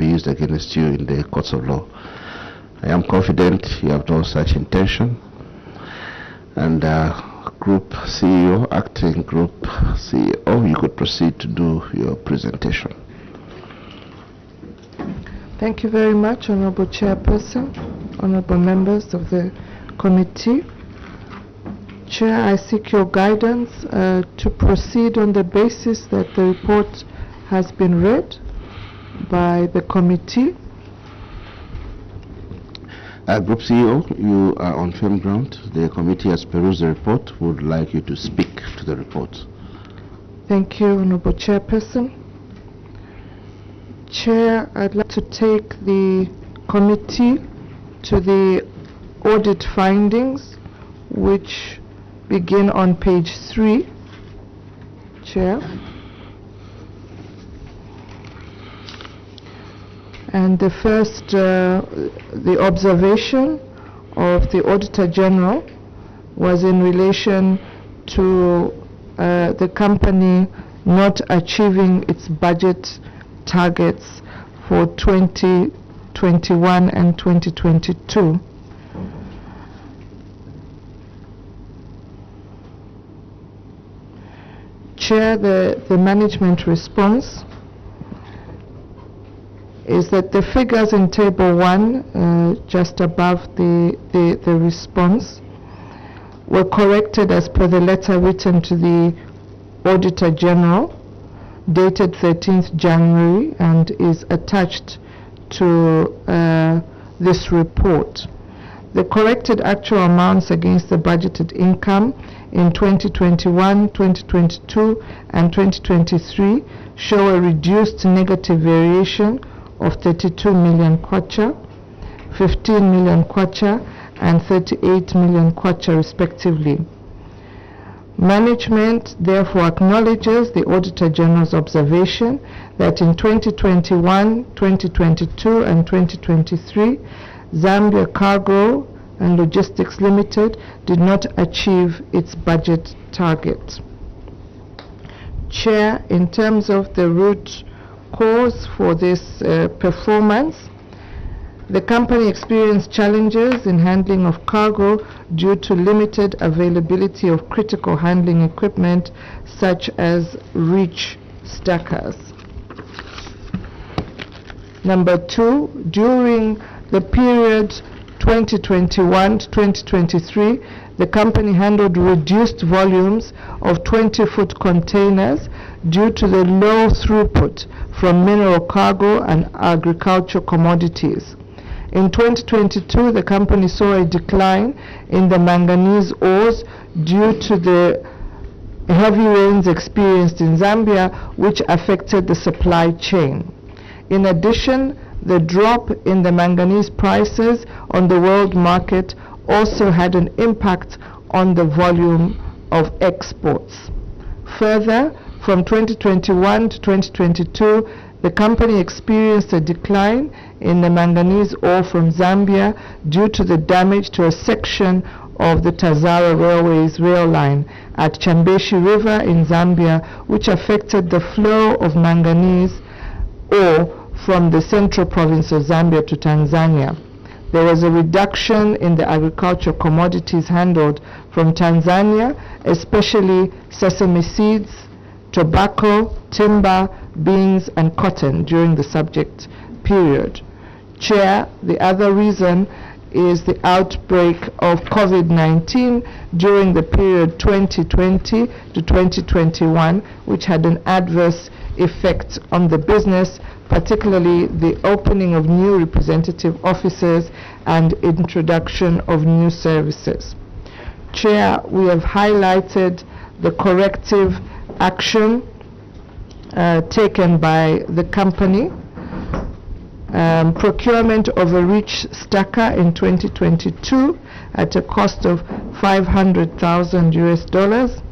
be used against you in the courts of law. I am confident you have no such intention. And Group CEO, Acting Group CEO, you could proceed to do your presentation. Thank you very much, Honorable Chairperson, honorable members of the committee. Chair, I seek your guidance to proceed on the basis that the report has been read by the committee. Group CEO, you are on firm ground. The committee has perused the report. Would like you to speak to the report. Thank you, Honorable Chairperson. Chair, I'd like to take the committee to the audit findings, which begin on page 3. Chair. And the first, the observation of the Auditor General was in relation to the company not achieving its budget targets for 2021 and 2022. Chair, the management response is that the figures in table 1, just above the response, were corrected as per the letter written to the Auditor General dated 13th January and is attached to this report. The corrected actual amounts against the budgeted income in 2021, 2022 and 2023 show a reduced negative variation of 32 million kwacha, 15 million kwacha and 38 million kwacha respectively. Management therefore acknowledges the Auditor General's observation that in 2021, 2022 and 2023, Zambia Cargo and Logistics Limited did not achieve its budget target. Chair, in terms of the root cause for this performance, the company experienced challenges in handling of cargo due to limited availability of critical handling equipment such as reach stackers. Number 2, during the period 2021 to 2023, the company handled reduced volumes of 20-foot containers due to the low throughput from mineral cargo and agricultural commodities. In 2022, the company saw a decline in the manganese ores due to the heavy rains experienced in Zambia, which affected the supply chain. In addition, the drop in the manganese prices on the world market also had an impact on the volume of exports. Further, from 2021 to 2022, the company experienced a decline in the manganese ore from Zambia due to the damage to a section of the Tazara Railway's rail line at Chambeshi River in Zambia, which affected the flow of manganese ore from the central province of Zambia to Tanzania. There was a reduction in the agricultural commodities handled from Tanzania, especially sesame seeds, tobacco, timber, beans and cotton during the subject period. Chair, the other reason is the outbreak of COVID-19 during the period 2020 to 2021, which had an adverse effect on the business, particularly the opening of new representative offices and introduction of new services. Chair, we have highlighted the corrective action taken by the company. Procurement of a reach stacker in 2022 at a cost of $500,000.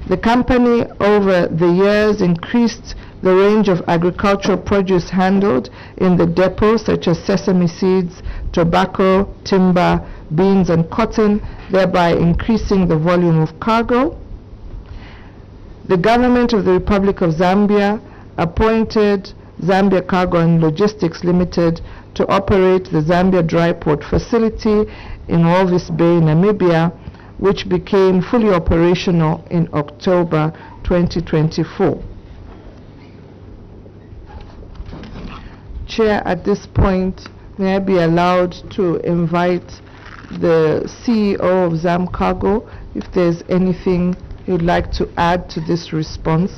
The company over the years increased the range of agricultural produce handled in the depot, such as sesame seeds, tobacco, timber, beans and cotton, thereby increasing the volume of cargo. The government of the Republic of Zambia appointed Zambia Cargo and Logistics Limited to operate the Zambia Dry Port Facility in Walvis Bay, Namibia, which became fully operational in October 2024. Chair, at this point, may I be allowed to invite the CEO of Zam Cargo if there's anything you'd like to add to this response.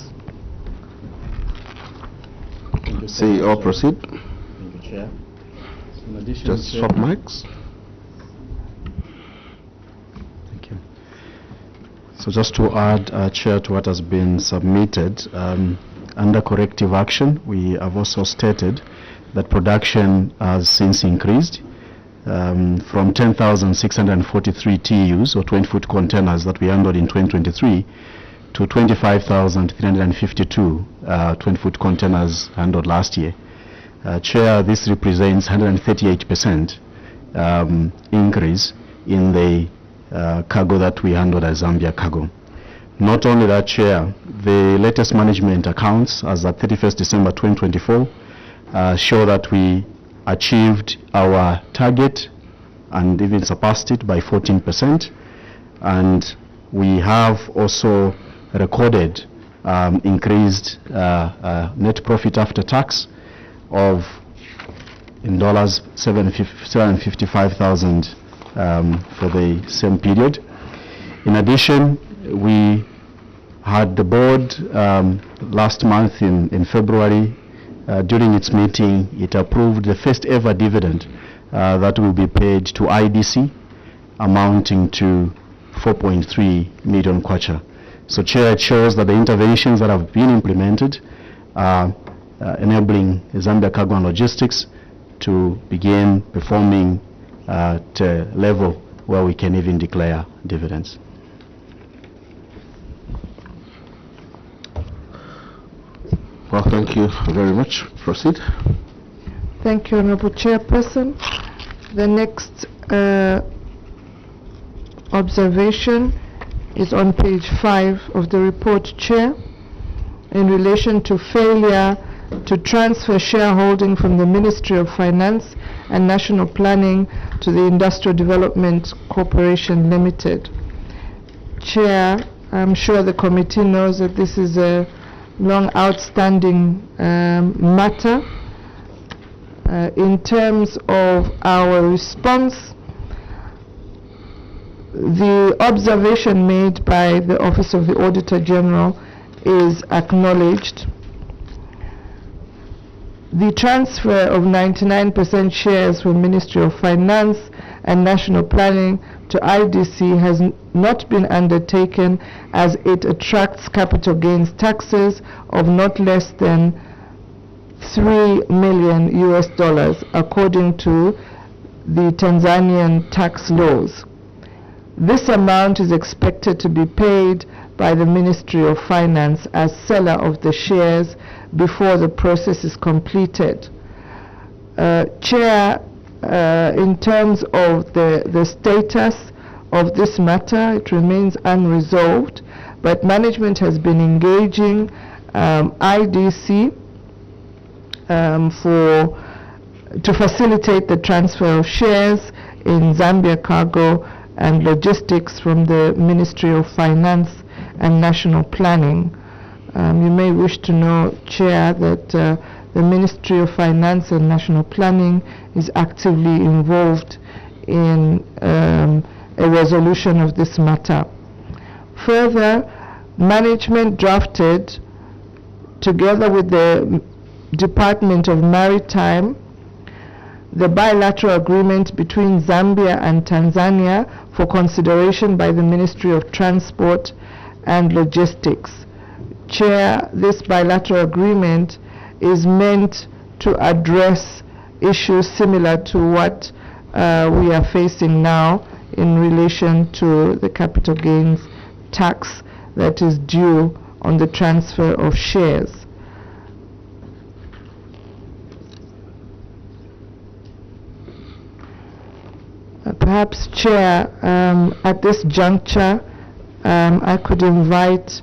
CEO, proceed. Thank you, Chair. In addition, Just Chair, swap mics. Thank you. So just to add, Chair, to what has been submitted, under corrective action, we have also stated that production has since increased from 10,643 TEUs, or 20-foot containers, that we handled in 2023 to 25,352 20-foot containers handled last year. Chair, this represents 138% increase in the cargo that we handled as Zambia Cargo. Not only that, Chair, the latest management accounts as at 31st December 2024 show that we achieved our target and even surpassed it by 14%, and we have also recorded increased net profit after tax of in dollars 755,000 for the same period. In addition, we had the board last month in February. During its meeting, it approved the first ever dividend that will be paid to IDC, amounting to 4.3 million kwacha. So, Chair, it shows that the interventions that have been implemented are enabling Zambia Cargo and Logistics to begin performing at a level where we can even declare dividends. Well, thank you very much. Proceed. Thank you, Honorable Chairperson. The next observation is on page 5 of the report, Chair, in relation to failure to transfer shareholding from the Ministry of Finance and National Planning to the Industrial Development Corporation Limited. Chair, I'm sure the committee knows that this is a long outstanding matter. In terms of our response, the observation made by the Office of the Auditor General is acknowledged. The transfer of 99% shares from Ministry of Finance and National Planning to IDC has not been undertaken, as it attracts capital gains taxes of not less than $3 million according to the Tanzanian tax laws. This amount is expected to be paid by the Ministry of Finance as seller of the shares before the process is completed. Chair, in terms of the status of this matter, it remains unresolved, but management has been engaging IDC to facilitate the transfer of shares in Zambia Cargo and Logistics from the Ministry of Finance and National Planning. You may wish to know, Chair, that the Ministry of Finance and National Planning is actively involved in a resolution of this matter. Further, management drafted, together with the Department of Maritime, the bilateral agreement between Zambia and Tanzania for consideration by the Ministry of Transport and Logistics. Chair, this bilateral agreement is meant to address issues similar to what we are facing now in relation to the capital gains tax that is due on the transfer of shares. Perhaps, Chair, at this juncture, I could invite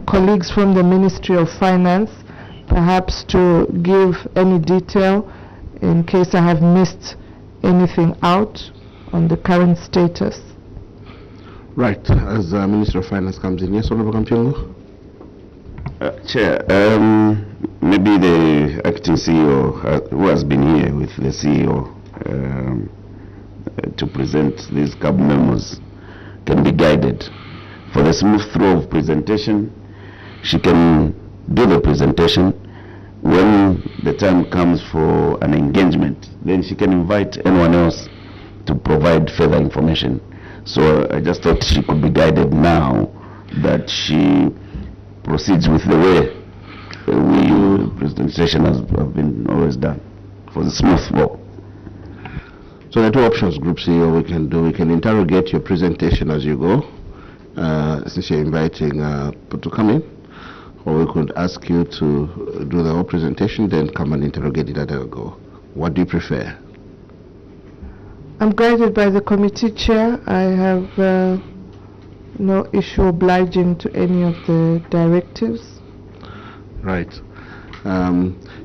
colleagues from the Ministry of Finance perhaps to give any detail in case I have missed anything out on the current status. Right, as Minister of Finance comes in. Yes, Honorable Kampiongo? Chair, maybe the acting CEO who has been here with the CEO to present these CAB memos can be guided. For the smooth flow of presentation, she can do the presentation. When the time comes for an engagement, then she can invite anyone else to provide further information. So I just thought she could be guided now that she proceeds with the way the presentation has been always done for the smooth flow. So there are two options, Group CEO, we can do. We can interrogate your presentation as you go, since you're inviting people to come in, or we could ask you to do the whole presentation, then come and interrogate it as I go. What do you prefer? I'm guided by the committee chair. I have no issue obliging to any of the directives. Right.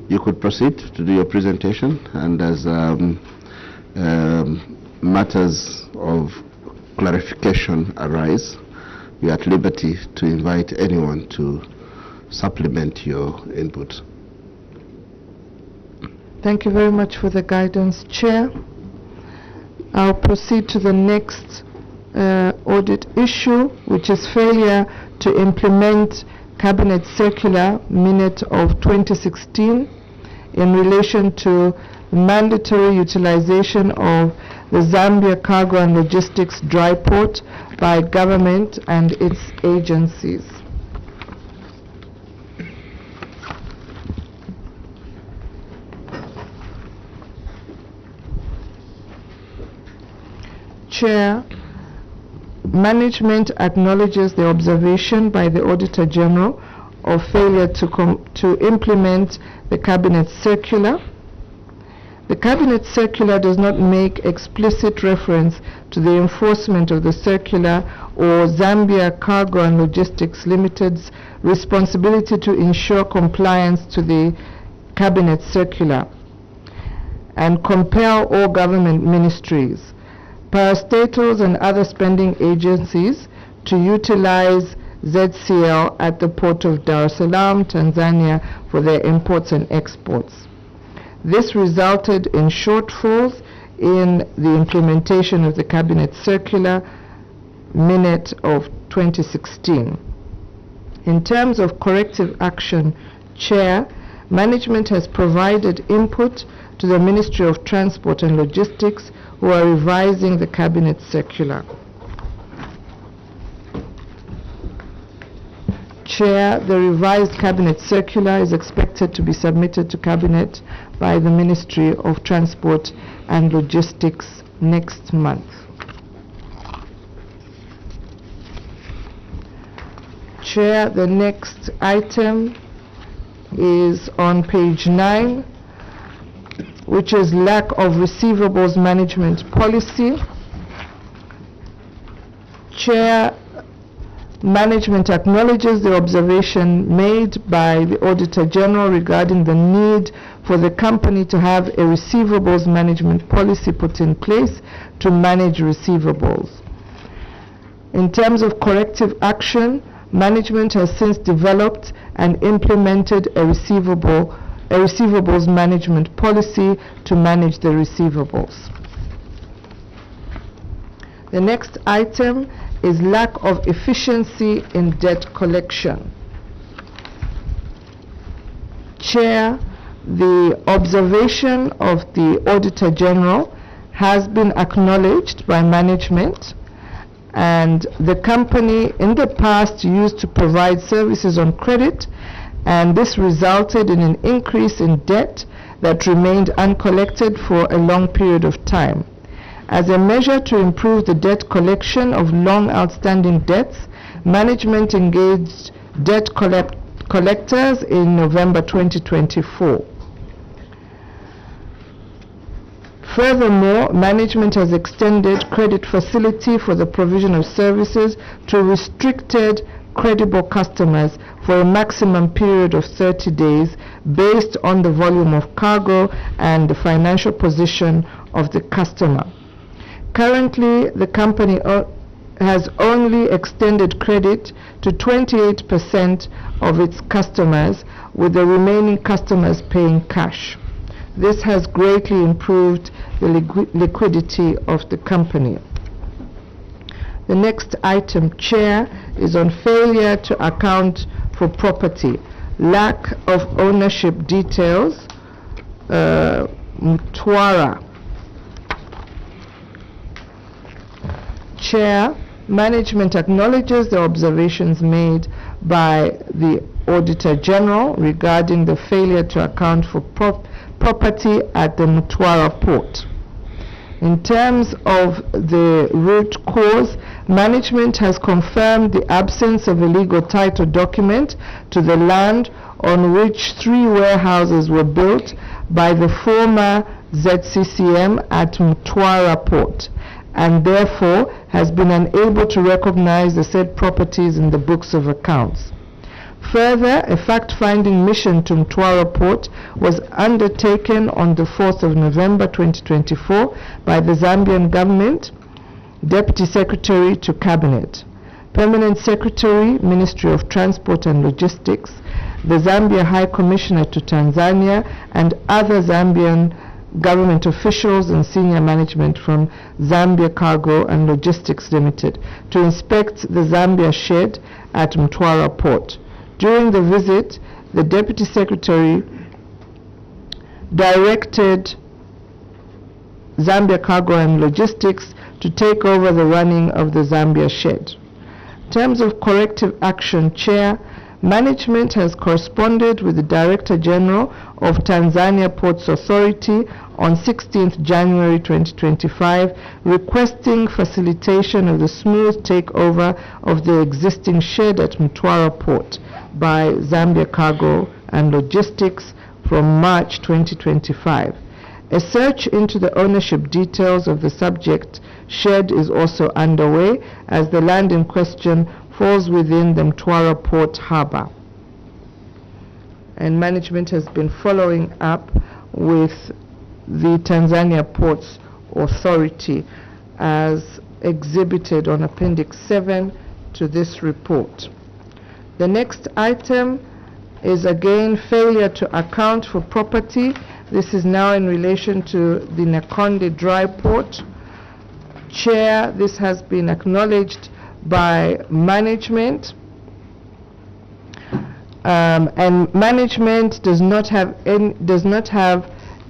You could proceed to do your presentation, and as matters of clarification arise, you're at liberty to invite anyone to supplement your input. Thank you very much for the guidance, Chair. I'll proceed to the next audit issue, which is failure to implement Cabinet Circular Minute of 2016 in relation to mandatory utilization of the Zambia Cargo and Logistics Dry Port by government and its agencies. Chair, management acknowledges the observation by the Auditor General of failure to implement the Cabinet Circular. The Cabinet Circular does not make explicit reference to the enforcement of the circular or Zambia Cargo and Logistics Limited's responsibility to ensure compliance to the Cabinet Circular and compel all government ministries, parastatals and other spending agencies to utilize ZCL at the port of Dar es Salaam, Tanzania for their imports and exports. This resulted in shortfalls in the implementation of the Cabinet Circular Minute of 2016. In terms of corrective action, Chair, management has provided input to the Ministry of Transport and Logistics, who are revising the Cabinet Circular. Chair, the revised Cabinet Circular is expected to be submitted to Cabinet by the Ministry of Transport and Logistics next month. Chair, the next item is on page 9, which is lack of receivables management policy. Chair, management acknowledges the observation made by the Auditor General regarding the need for the company to have a receivables management policy put in place to manage receivables. In terms of corrective action, management has since developed and implemented a receivables management policy to manage the receivables. The next item is lack of efficiency in debt collection. Chair, the observation of the Auditor General has been acknowledged by management, and the company in the past used to provide services on credit, and this resulted in an increase in debt that remained uncollected for a long period of time. As a measure to improve the debt collection of long outstanding debts, management engaged debt collectors in November 2024. Furthermore, management has extended credit facility for the provision of services to restricted credible customers for a maximum period of 30 days based on the volume of cargo and the financial position of the customer. Currently, the company has only extended credit to 28% of its customers, with the remaining customers paying cash. This has greatly improved the liquidity of the company. The next item, Chair, is on failure to account for property, lack of ownership details, Mtwara. Chair, management acknowledges the observations made by the Auditor General regarding the failure to account for property at the Mtwara port. In terms of the root cause, management has confirmed the absence of a legal title document to the land on which 3 warehouses were built by the former ZCCM at Mtwara port, and therefore has been unable to recognize the said properties in the books of accounts. Further, a fact-finding mission to Mtwara Port was undertaken on the 4th of November 2024 by the Zambian government, Deputy Secretary to Cabinet, Permanent Secretary, Ministry of Transport and Logistics, the Zambia High Commissioner to Tanzania, and other Zambian government officials and senior management from Zambia Cargo and Logistics Limited to inspect the Zambia shed at Mtwara Port. During the visit, the Deputy Secretary directed Zambia Cargo and Logistics to take over the running of the Zambia shed. In terms of corrective action, Chair, management has corresponded with the Director General of Tanzania Ports Authority on 16th January 2025 requesting facilitation of the smooth takeover of the existing shed at Mtwara Port by Zambia Cargo and Logistics from March 2025. A search into the ownership details of the subject shed is also underway, as the land in question falls within the Mtwara Port Harbour. And management has been following up with the Tanzania Ports Authority as exhibited on Appendix 7 to this report. The next item is again failure to account for property. This is now in relation to the Nakonde Dry Port. Chair, this has been acknowledged by management, and management does not have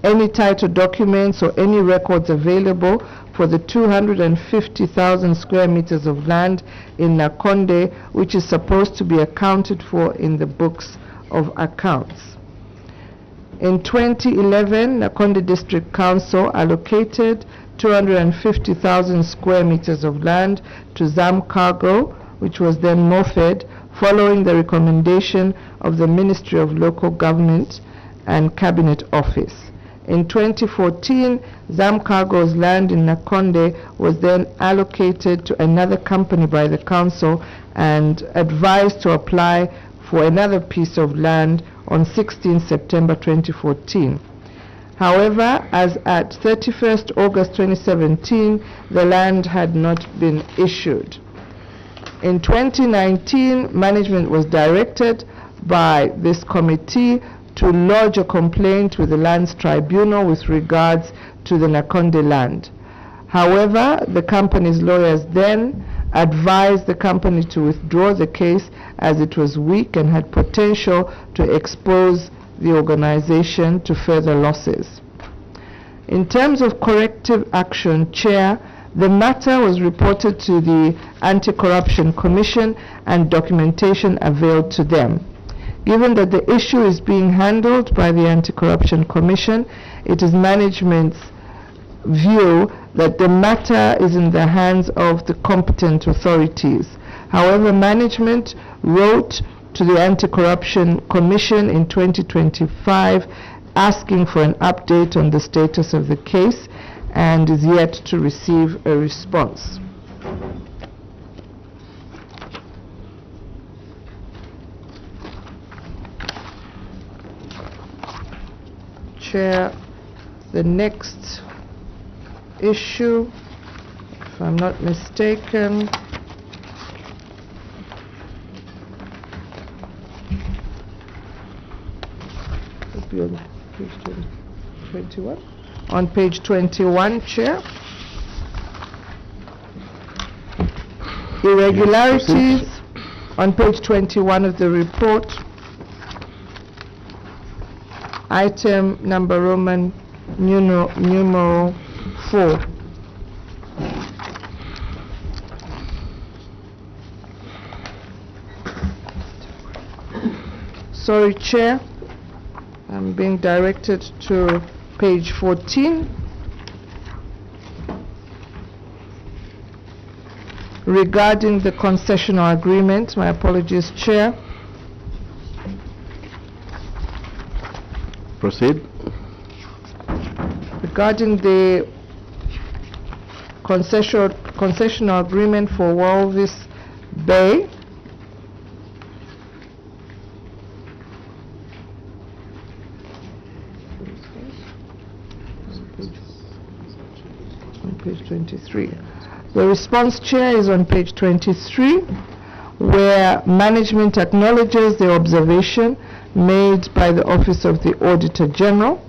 any title documents or any records available for the 250,000 square meters of land in Nakonde, which is supposed to be accounted for in the books of accounts. In 2011, Nakonde District Council allocated 250,000 square meters of land to Zam Cargo, which was then MOFED, following the recommendation of the Ministry of Local Government and Cabinet Office. In 2014, Zam Cargo's land in Nakonde was then allocated to another company by the council and advised to apply for another piece of land on 16 September 2014. However, as at 31st August 2017, the land had not been issued. In 2019, management was directed by this committee to lodge a complaint with the Lands Tribunal with regards to the Nakonde land. However, the company's lawyers then advised the company to withdraw the case as it was weak and had potential to expose the organization to further losses. In terms of corrective action, Chair, the matter was reported to the Anti-Corruption Commission and documentation availed to them. Given that the issue is being handled by the Anti-Corruption Commission, it is management's view that the matter is in the hands of the competent authorities. However, management wrote to the Anti-Corruption Commission in 2025 asking for an update on the status of the case and is yet to receive a response. Chair, the next issue, if I'm not mistaken, would be on page 21. On page 21, Chair. Irregularities on page 21 of the report. Item number Roman numeral 4. Sorry, Chair. I'm being directed to page 14. Regarding the concessional agreement, my apologies, Chair. Proceed. Regarding the concessional agreement for Walvis Bay, on page 23. The response, Chair, is on page 23, where management acknowledges the observation made by the Office of the Auditor General.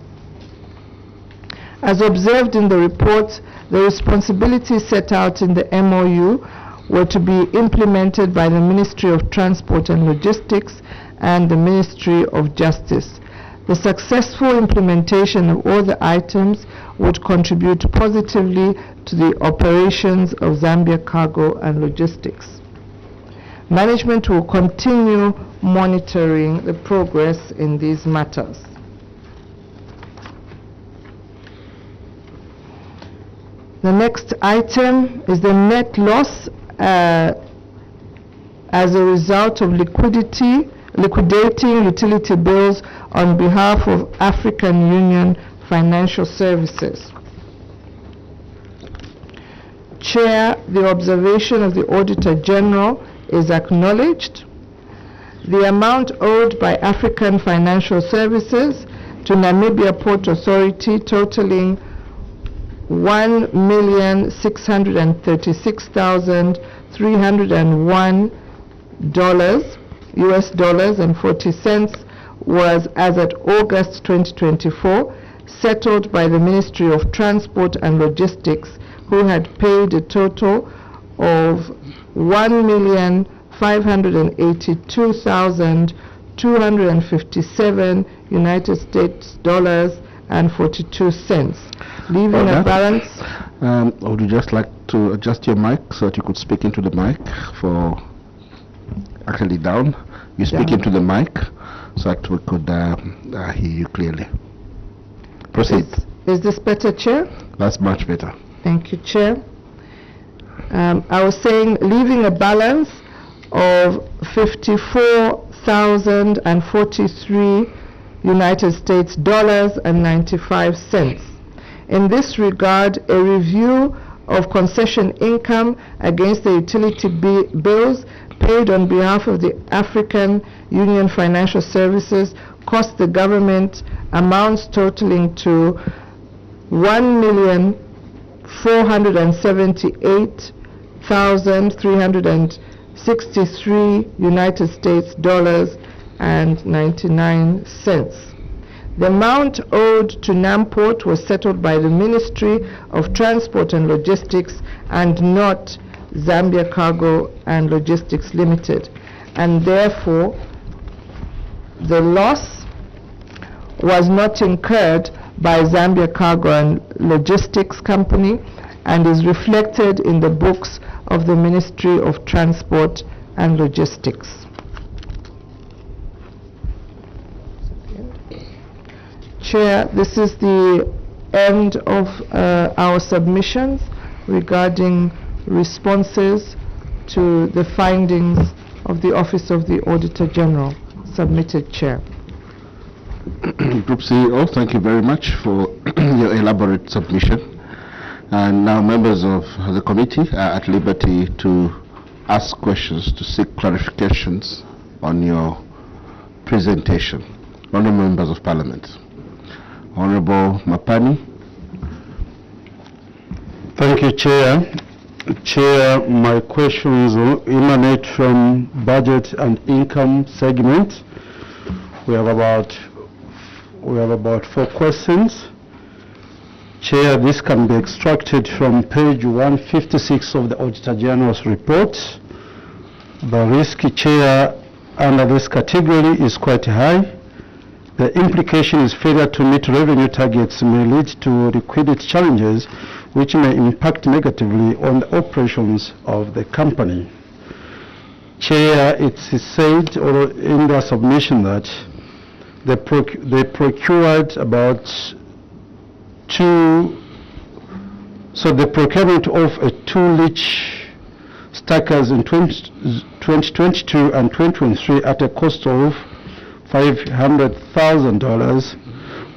As observed in the report, the responsibilities set out in the MOU were to be implemented by the Ministry of Transport and Logistics and the Ministry of Justice. The successful implementation of all the items would contribute positively to the operations of Zambia Cargo and Logistics. Management will continue monitoring the progress in these matters. The next item is the net loss as a result of liquidating utility bills on behalf of African Union Financial Services. Chair, the observation of the Auditor General is acknowledged. The amount owed by African Financial Services to Namibia Port Authority totaling $1,636,301 US dollars and 40 cents was, as at August 2024, settled by the Ministry of Transport and Logistics, who had paid a total of $1,582,257 United States dollars and 42 cents, leaving a balance. Would you just like to adjust your mic so that you could speak into the mic for actually down? You speak into the mic so that we could hear you clearly. Proceed. Is this better, Chair? That's much better. Thank you, Chair. I was saying leaving a balance of 54,043 United States dollars and 95 cents. In this regard, a review of concession income against the utility bills paid on behalf of the African Union Financial Services cost the government amounts totaling to $1,478,363 United States dollars and 99 cents. The amount owed to Namport was settled by the Ministry of Transport and Logistics and not Zambia Cargo and Logistics Limited, and therefore the loss was not incurred by Zambia Cargo and Logistics Company and is reflected in the books of the Ministry of Transport and Logistics. Chair, this is the end of our submissions regarding responses to the findings of the Office of the Auditor General. Submitted, Chair. Group CEO, thank you very much for your elaborate submission. And now members of the committee are at liberty to ask questions, to seek clarifications on your presentation. Honourable members of Parliament, Honorable Mapani. Thank you, Chair. Chair, my questions emanate from budget and income segment. We have about 4 questions. Chair, this can be extracted from page 156 of the Auditor General's report. The risk, Chair, under this category is quite high. The implication is failure to meet revenue targets may lead to liquidity challenges which may impact negatively on the operations of the company. Chair, it is said or in their submission that they procured about the procurement of 2 leach stackers in 2022 and 2023 at a cost of $500,000,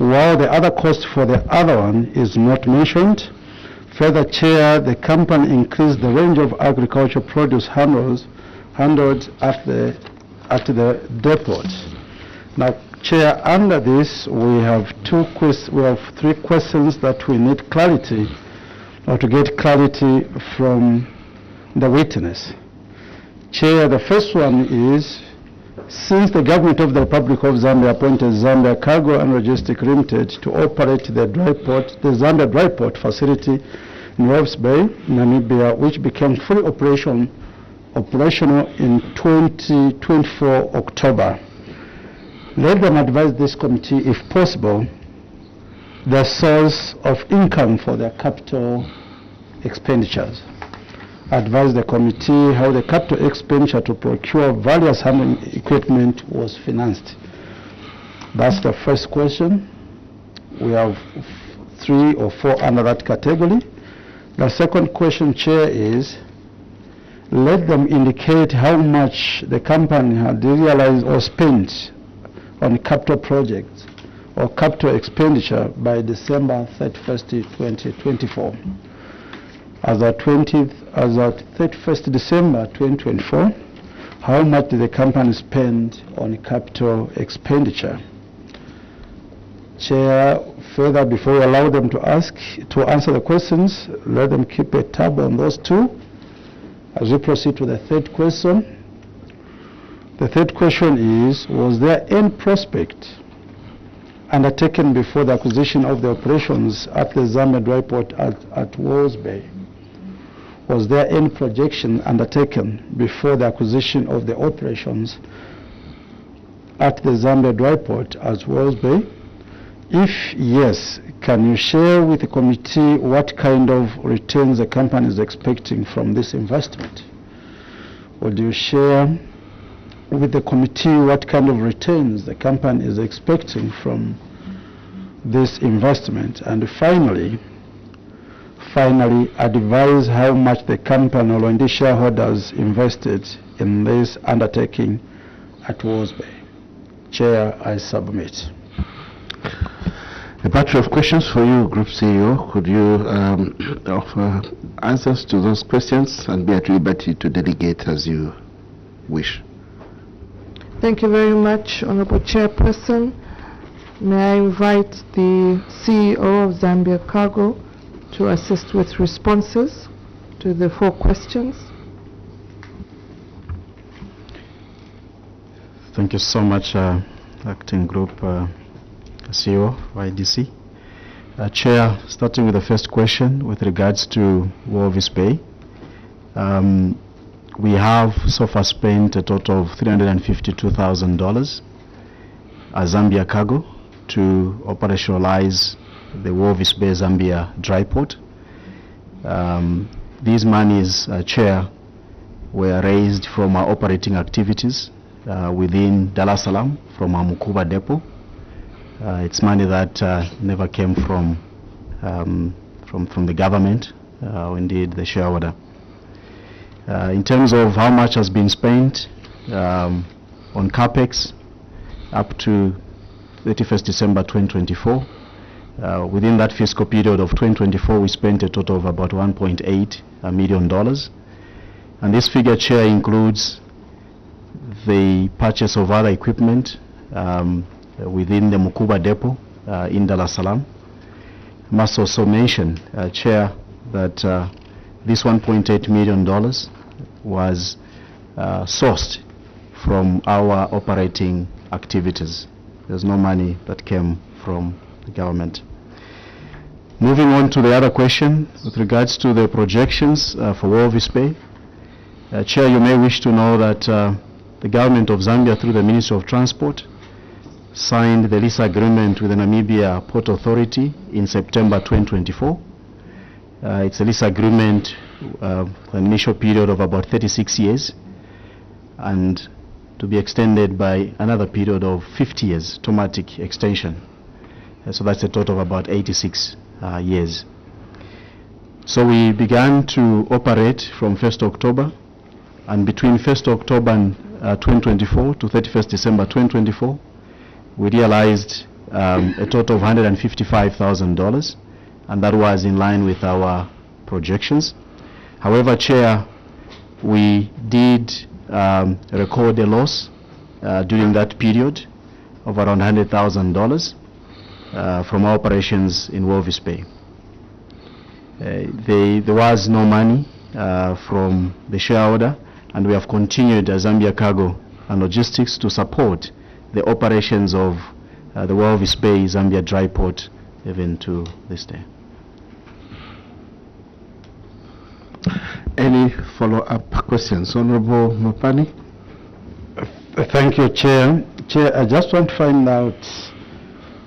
while the other cost for the other one is not mentioned. Further, Chair, the company increased the range of agricultural produce handled at the depot. Now, Chair, under this we have 3 questions that we need clarity, or to get clarity from the witness. Chair, the first one is, since the government of the Republic of Zambia appointed Zambia Cargo and Logistics Limited to operate the Zambia dry port facility in Walvis Bay, Namibia, which became fully operational in 2024 October, let them advise this committee, if possible, the source of income for their capital expenditures. Advise the committee how the capital expenditure to procure various handling equipment was financed. That's the first question. We have 3 or 4 under that category. The second question, Chair, is let them indicate how much the company had realized or spent on capital projects or capital expenditure by December 31st, 2024. As at 31st December 2024, how much did the company spend on capital expenditure? Chair, further, before we allow them to answer the questions, let them keep a tab on those 2. As we proceed to the third question, the third question is, was there any prospect undertaken before the acquisition of the operations at the Zambia dry port at Walvis Bay? Was there any projection undertaken before the acquisition of the operations at the Zambia dry port at Walvis Bay? If yes, can you share with the committee what kind of returns the company is expecting from this investment? Would you share with the committee what kind of returns the company is expecting from this investment? And finally, advise how much the company or the shareholders invested in this undertaking at Walvis Bay. Chair, I submit. A battery of questions for you, Group CEO. Could you offer answers to those questions and be at liberty to delegate as you wish? Thank you very much, Honorable Chairperson. May I invite the CEO of Zambia Cargo to assist with responses to the 4 questions. Thank you so much, Acting Group CEO of IDC. Chair, starting with the first question with regards to Walvis Bay. We have so far spent a total of $352,000 as Zambia Cargo to operationalize the Walvis Bay Zambia dry port. These monies, Chair, were raised from our operating activities within Dar es Salaam from our Mukuba depot. It's money that never came from the government, or indeed the shareholder. In terms of how much has been spent on CAPEX up to 31st December 2024, within that fiscal period of 2024, we spent a total of about $1.8 million. And this figure, Chair, includes the purchase of other equipment within the Mukuba depot, in Dar es Salaam. Must also mention, Chair, that this $1.8 million was sourced from our operating activities. There's no money that came from the government. Moving on to the other question with regards to the projections for Walvis Bay. Chair, you may wish to know that the government of Zambia, through the Ministry of Transport, signed the lease agreement with the Namibia Port Authority in September 2024. It's a lease agreement for an initial period of about 36 years and to be extended by another period of 50 years, automatic extension. So that's a total of about 86 years. So we began to operate from 1st October, and between 1st October and 2024 to 31st December 2024, we realized a total of $155,000, and that was in line with our projections. However, Chair, we did record a loss during that period of around $100,000 from our operations in Walvis Bay. There was no money from the shareholder, and we have continued as Zambia Cargo and Logistics to support the operations of the Walvis Bay Zambia Dry Port even to this day. Any follow-up questions? Honorable Mopani? Thank you, Chair. Chair, I just want to find out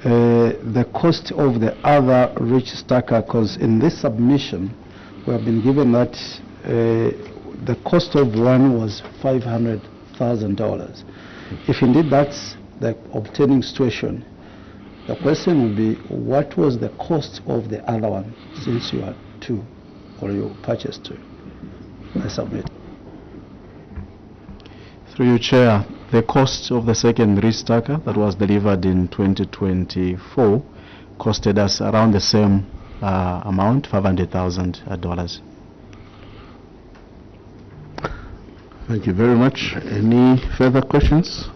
the cost of the other rich stacker, because in this submission we have been given that the cost of one was $500,000. If indeed that's the obtaining situation, the question would be, what was the cost of the other one, since you had two, or you purchased two? I submit. Through you, Chair, the cost of the second rich stacker that was delivered in 2024 costed us around the same amount, $500,000. Thank you very much. Any further questions?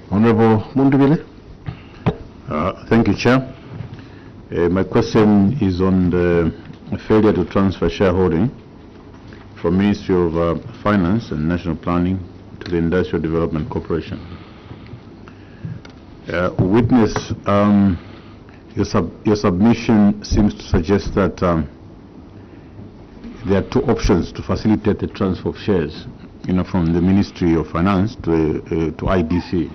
Honorable Mundubile? Thank you, Chair. My question is on the failure to transfer shareholding from Ministry of Finance and National Planning to the Industrial Development Corporation. Witness, your submission seems to suggest that there are two options to facilitate the transfer of shares, from the Ministry of Finance to IDC.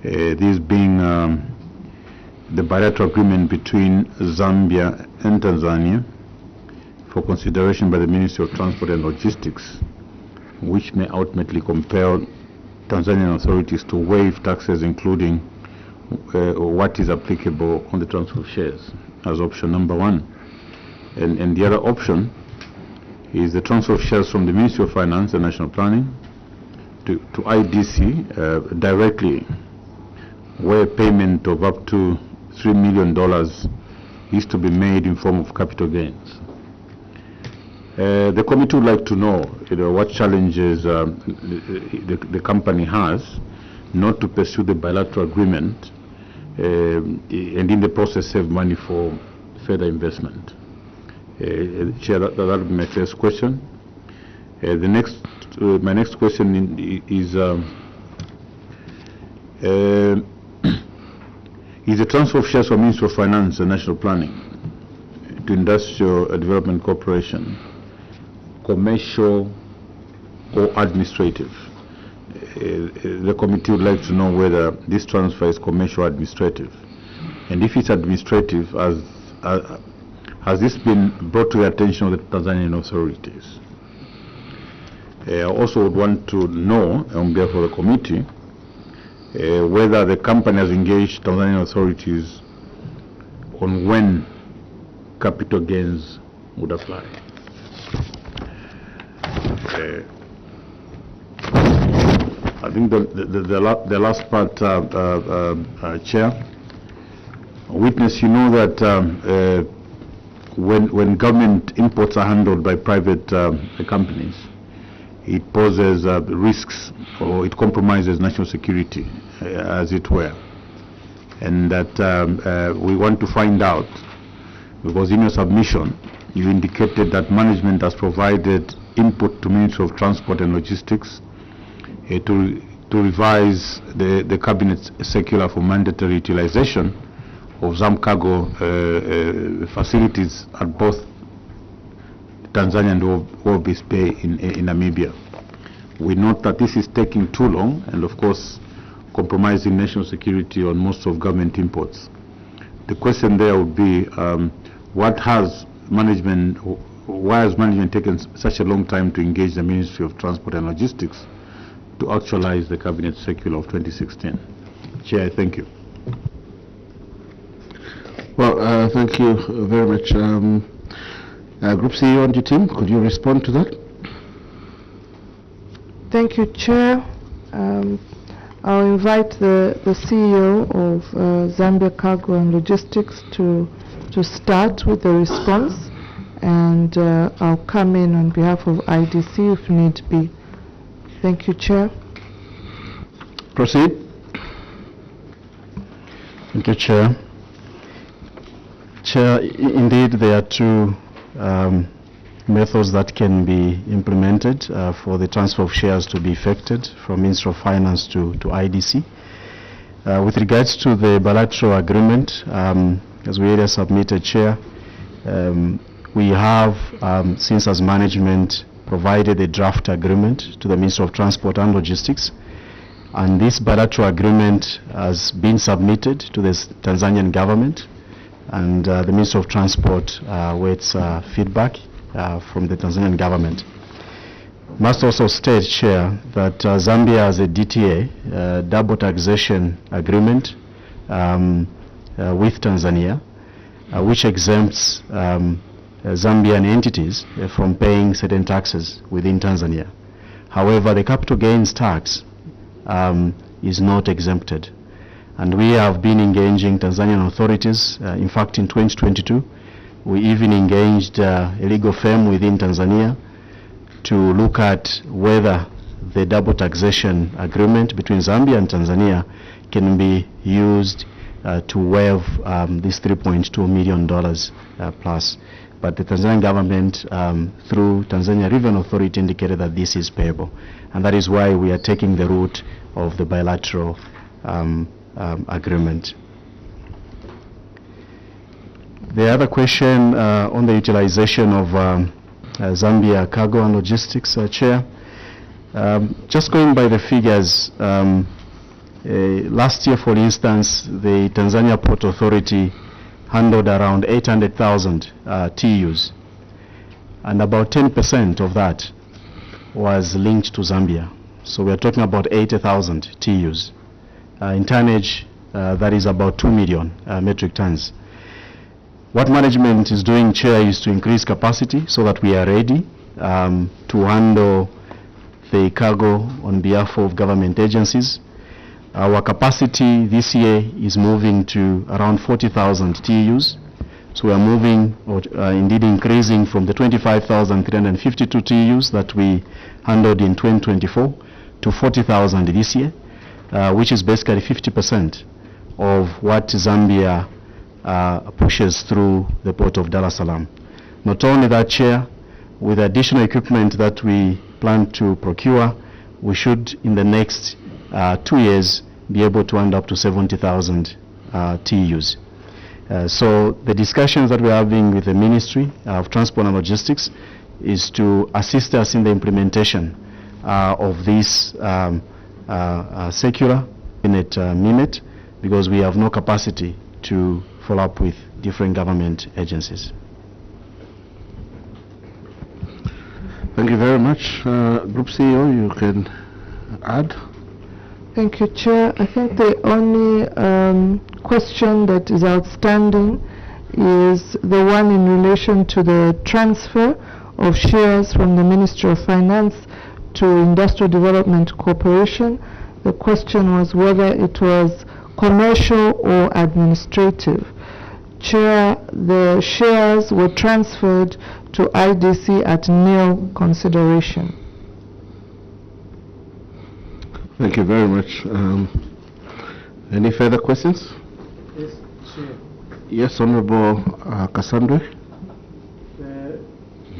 This being the bilateral agreement between Zambia and Tanzania for consideration by the Ministry of Transport and Logistics, which may ultimately compel Tanzanian authorities to waive taxes, including what is applicable on the transfer of shares, as option number one. And the other option is the transfer of shares from the Ministry of Finance and National Planning to IDC directly, where payment of up to $3 million is to be made in form of capital gains. The committee would like to know, what challenges the company has not to pursue the bilateral agreement and in the process save money for further investment. Chair, that will be my first question. My next question is the transfer of shares from Ministry of Finance and National Planning to Industrial Development Corporation commercial or administrative? The committee would like to know whether this transfer is commercial or administrative. And if it's administrative, has this been brought to the attention of the Tanzanian authorities? I also would want to know, on behalf of the committee, whether the company has engaged Tanzanian authorities on when capital gains would apply. I think the last part, Chair, witness, you know that when government imports are handled by private companies, it poses risks, or it compromises national security, as it were. and that we want to find out, because in your submission you indicated that management has provided input to Ministry of Transport and Logistics to revise the Cabinet circular for mandatory utilization of some cargo facilities at both Tanzania and Walvis Bay in Namibia. We note that this is taking too long and, of course, compromising national security on most of government imports. The question there would be, why has management taken such a long time to engage the Ministry of Transport and Logistics to actualize the Cabinet Circular of 2016? Chair, thank you. Well, thank you very much. Group CEO and your team, could you respond to that? Thank you, Chair. I'll invite the CEO of Zambia Cargo and Logistics to start with the response, and I'll come in on behalf of IDC if need be. Thank you, Chair. Proceed. Thank you, Chair. Chair, indeed there are two methods that can be implemented for the transfer of shares to be effected from Ministry of Finance to IDC. With regards to the bilateral agreement, as we earlier submitted, Chair, we have, since as management, provided a draft agreement to the Ministry of Transport and Logistics, and this bilateral agreement has been submitted to the Tanzanian government, and the Ministry of Transport waits feedback from the Tanzanian government. Must also state, Chair, that Zambia has a DTA, double taxation agreement with Tanzania, which exempts Zambian entities from paying certain taxes within Tanzania. However, the capital gains tax is not exempted. And we have been engaging Tanzanian authorities. In fact, in 2022, we even engaged a legal firm within Tanzania to look at whether the double taxation agreement between Zambia and Tanzania can be used to waive this $3.2 million plus. But the Tanzanian government, through Tanzania Revenue Authority, indicated that this is payable. And that is why we are taking the route of the bilateral agreement. The other question on the utilization of Zambia Cargo and Logistics, Chair. Just going by the figures, last year, for instance, the Tanzania Port Authority handled around 800,000 TEUs, and about 10% of that was linked to Zambia. So we are talking about 80,000 TEUs. In tonnage, that is about 2 million metric tons. What management is doing, Chair, is to increase capacity so that we are ready to handle the cargo on behalf of government agencies. Our capacity this year is moving to around 40,000 TEUs. So we are moving, or indeed increasing, from the 25,352 TEUs that we handled in 2024 to 40,000 this year, which is basically 50% of what Zambia pushes through the port of Dar es Salaam. Not only that, Chair, with additional equipment that we plan to procure, we should, in the next 2 years, be able to hand up to 70,000 TEUs. So the discussions that we're having with the Ministry of Transport and Logistics is to assist us in the implementation of this circular minute, because we have no capacity to follow up with different government agencies. Thank you very much. Group CEO, you can add. Thank you, Chair. I think the only question that is outstanding is the one in relation to the transfer of shares from the Ministry of Finance to Industrial Development Corporation. The question was whether it was commercial or administrative. Chair, the shares were transferred to IDC at nil consideration. Thank you very much. Any further questions? Yes, Honorable Cassandra.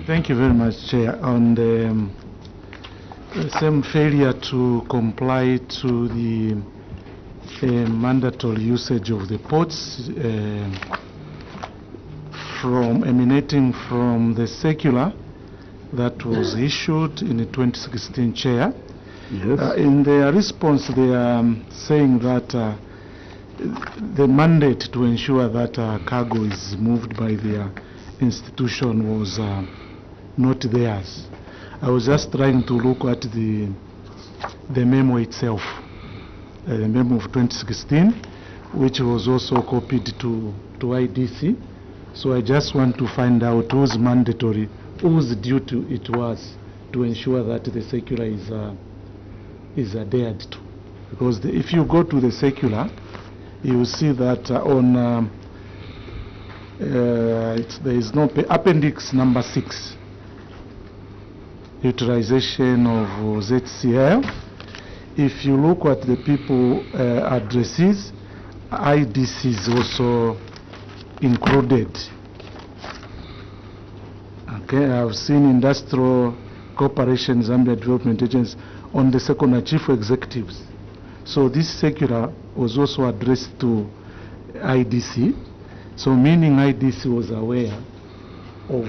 Thank you very much, Chair. On the same failure to comply to the mandatory usage of the ports emanating from the circular that was issued in the 2016, Chair. Yes. In their response, they are saying that the mandate to ensure that cargo is moved by their institution was not theirs. I was just trying to look at the memo itself, the memo of 2016, which was also copied to IDC. So I just want to find out whose mandatory, whose duty it was to ensure that the circular is adhered to. Because if you go to the circular, you will see that there is no appendix number 6, utilization of ZCL. If you look at the people addresses, IDC is also included. Okay, I've seen Industrial Corporation Zambia Development Agency on the second chief executives. So this circular was also addressed to IDC. So meaning IDC was aware of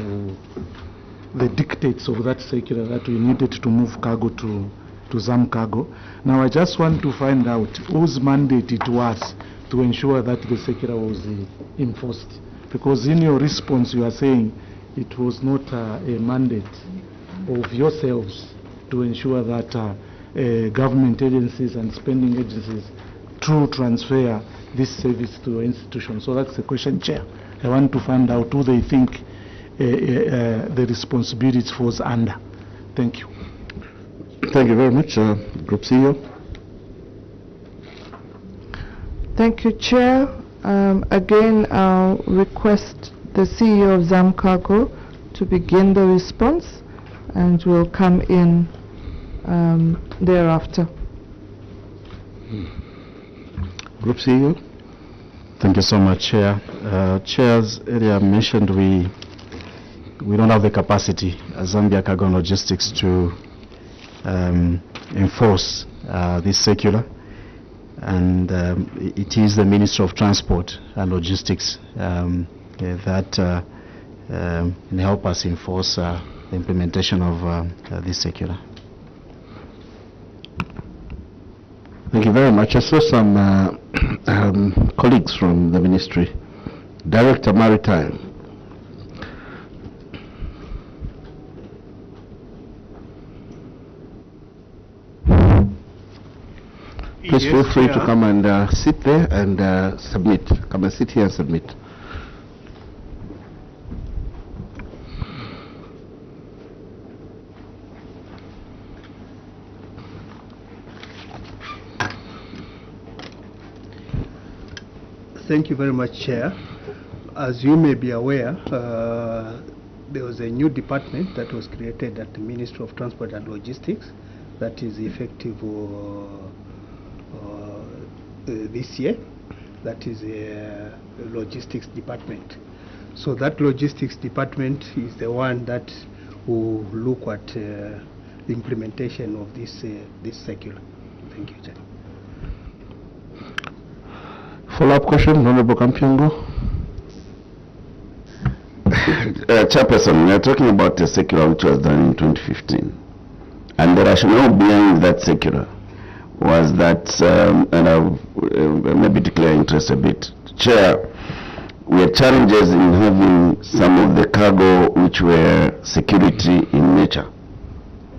the dictates of that circular that we needed to move cargo to Zam Cargo. Now I just want to find out whose mandate it was to ensure that the circular was enforced. Because in your response you are saying it was not a mandate of yourselves to ensure that government agencies and spending agencies to transfer this service to institutions. So that's the question, Chair. I want to find out who they think the responsibility falls under. Thank you. Thank you very much, Group CEO. Thank you, Chair. Again, I'll request the CEO of Zam Cargo to begin the response, and we'll come in thereafter. Group CEO. Thank you so much, Chair. Chair, as earlier mentioned, we don't have the capacity as Zambia Cargo and Logistics to enforce this circular, and it is the Ministry of Transport and Logistics that can help us enforce the implementation of this circular. Thank you very much. I saw some colleagues from the ministry. Director Maritime. Please feel free to come and sit there and submit. Come and sit here and submit. Thank you very much, Chair. As you may be aware, there was a new department that was created at the Ministry of Transport and Logistics that is effective this year. That is a logistics department. So that logistics department is the one that will look at the implementation of this circular. Thank you, Chair. Follow-up question, Honorable Kampiongo. Chairperson, we are talking about a circular which was done in 2015. And the rationale behind that circular was that, and I'll maybe declare interest a bit. Chair, we had challenges in having some of the cargo which were security in nature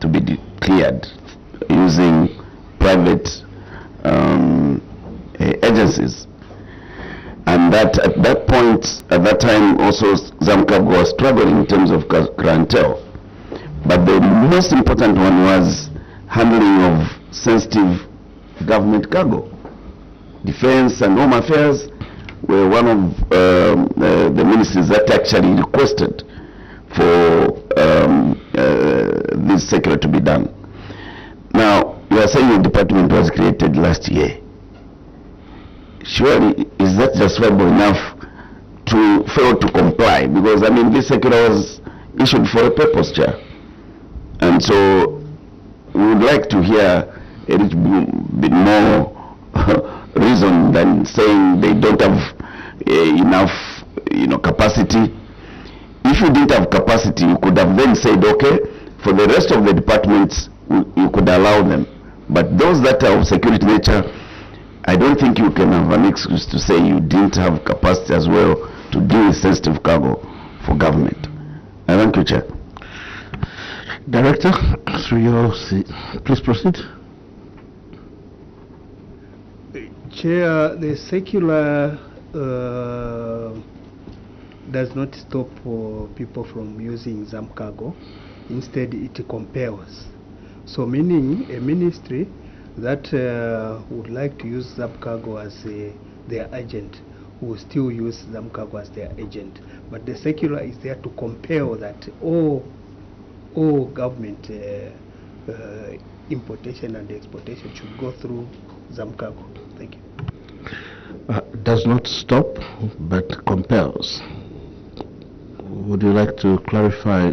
to be cleared using private agencies. And that at that point, at that time, also Zamcargo was struggling in terms of clientele. But the most important one was handling of sensitive government cargo. Defense and Home Affairs were one of the ministries that actually requested for this circular to be done. Now, you are saying the department was created last year. Surely, is that justifiable enough failed to comply, because I mean this circular was issued for a purpose, Chair. And so we would like to hear a little bit more reason than saying they don't have enough, capacity. If you didn't have capacity, you could have then said, okay, for the rest of the departments, you could allow them. But those that are of security nature, I don't think you can have an excuse to say you didn't have capacity as well to deal with sensitive cargo for government. I thank you, Chair. Director, through your seat, please proceed. Chair, the circular does not stop people from using ZAM cargo. Instead, it compels. So meaning a ministry that would like to use ZAM cargo as their agent will still use ZAM cargo as their agent. But the circular is there to compel that all government importation and exportation should go through ZAM cargo. Thank you. Does not stop, but compels. Would you like to clarify?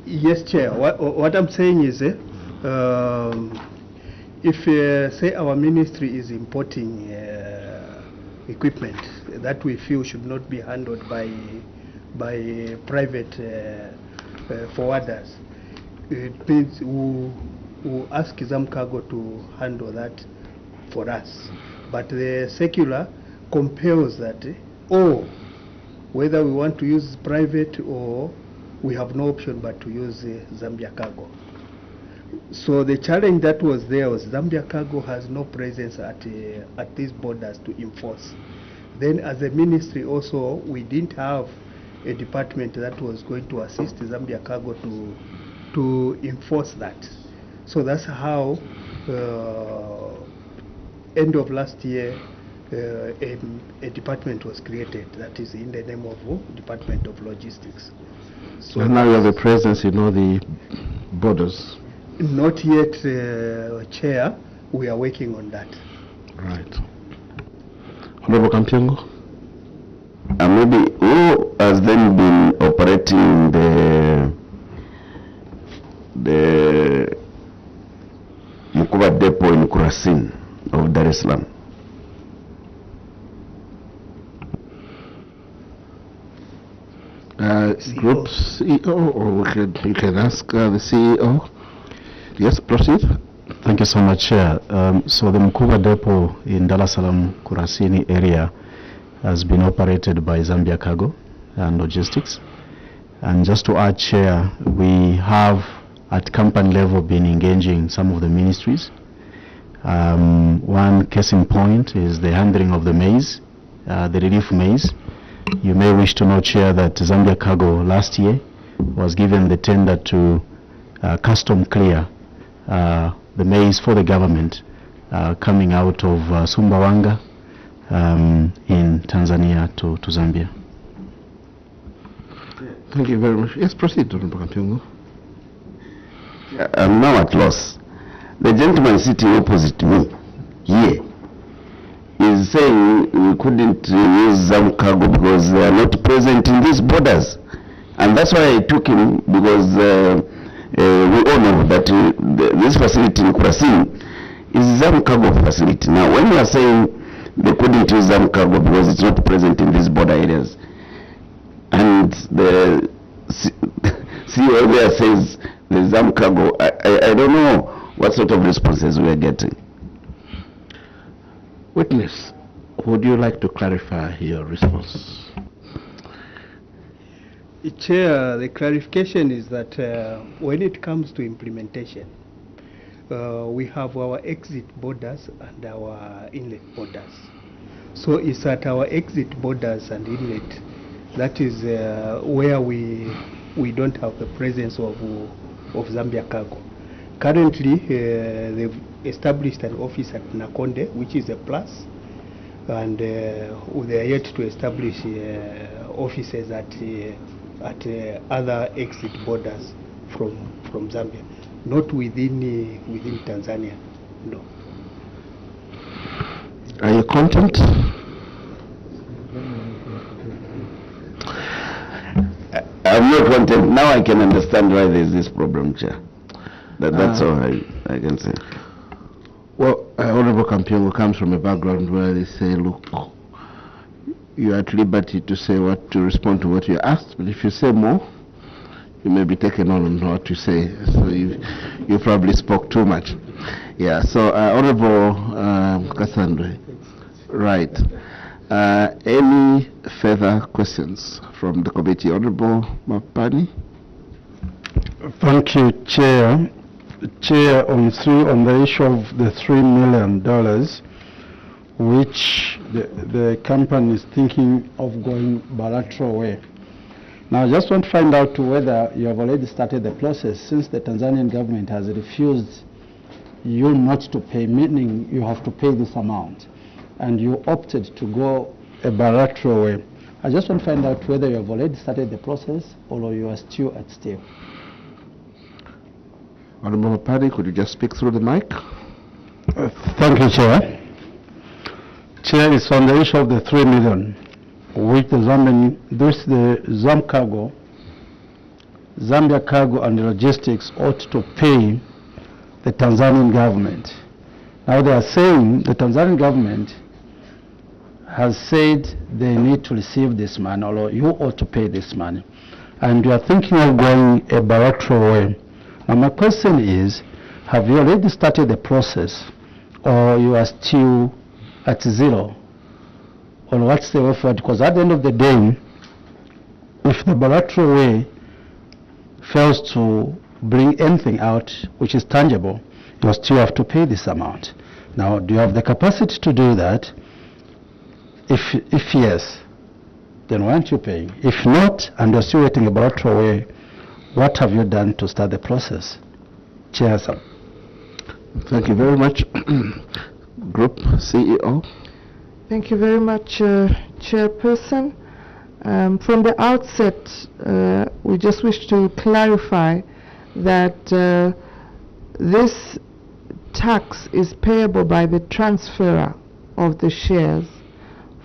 Yes, Chair. What I'm saying is, if say our ministry is importing equipment that we feel should not be handled by private forwarders, it means we'll ask ZAM cargo to handle that for us. But the circular compels that, whether we want to use private or we have no option but to use Zambia cargo. So the challenge that was there was Zambia cargo has no presence at these borders to enforce. Then as a ministry also, we didn't have a department that was going to assist Zambia cargo to enforce that. So that's how end of last year a department was created that is in the name of Department of Logistics. So and now you have a presence in all the borders? Not yet, Chair. We are working on that. Right. Honorable Kampiango? Maybe who has then been operating the Mukuba depot in Kurasin of Dar es Salaam? Group CEO, or you can ask the CEO. Yes, proceed. Thank you so much, Chair. So the Mukuba depot in Dar es Salaam Kurasini area has been operated by Zambia Cargo and Logistics. And just to add, Chair, we have at company level been engaging some of the ministries. One case in point is the handling of the maize, the relief maize. You may wish to know, Chair, that Zambia Cargo last year was given the tender to custom clear the maize for the government coming out of Sumbawanga in Tanzania to Zambia. Thank you very much. Yes, proceed, Honorable Kampiango. I'm now at loss. The gentleman sitting opposite me here is saying we couldn't use ZAM cargo because they are not present in these borders. And that's why I took him, because we all know that this facility in Kurasin is ZAM cargo facility. Now, when you are saying they couldn't use ZAM cargo because it's not present in these border areas, and the CEO there says the ZAM cargo, I don't know what sort of responses we are getting. Witness, would you like to clarify your response? Chair, the clarification is that when it comes to implementation, we have our exit borders and our inlet borders. So it's at our exit borders and inlet that is where we don't have the presence of Zambia cargo. Currently, they've established an office at Nakonde, which is a plus, and they are yet to establish offices at other exit borders from Zambia, not within Tanzania, no. Are you content? I'm not content. Now I can understand why there's this problem, Chair. That's all I can say. Well, Honorable Kampiongo comes from a background where they say, look, you're at liberty to say to respond to what you asked, but if you say more, you may be taken on what you say. So you probably spoke too much. Yeah, so Honorable Cassandra, right. Any further questions from the committee? Honorable Mapani? Thank you, Chair. Chair, on the issue of the $3 million, which the company is thinking of going bilateral way. Now, I just want to find out whether you have already started the process, since the Tanzanian government has refused you not to pay, meaning you have to pay this amount, and you opted to go a bilateral way. I just want to find out whether you have already started the process or you are still at stake. Honorable Mapani, could you just speak through the mic? Thank you, Chair. Chair, it's on the issue of the 3 million, which the Zambia Cargo and Logistics ought to pay the Tanzanian government. Now they are saying the Tanzanian government has said they need to receive this money, or you ought to pay this money. And you are thinking of going a bilateral way. Now my question is, have you already started the process, or you are still at zero? Or what's the way forward? Because at the end of the day, if the bilateral way fails to bring anything out which is tangible, you still have to pay this amount. Now, do you have the capacity to do that? If yes, then why aren't you paying? If not, and you're still waiting a bilateral way, what have you done to start the process? Chair, sir. Thank you very much. Group CEO. Thank you very much, Chairperson. From the outset, we just wish to clarify that this tax is payable by the transferor of the shares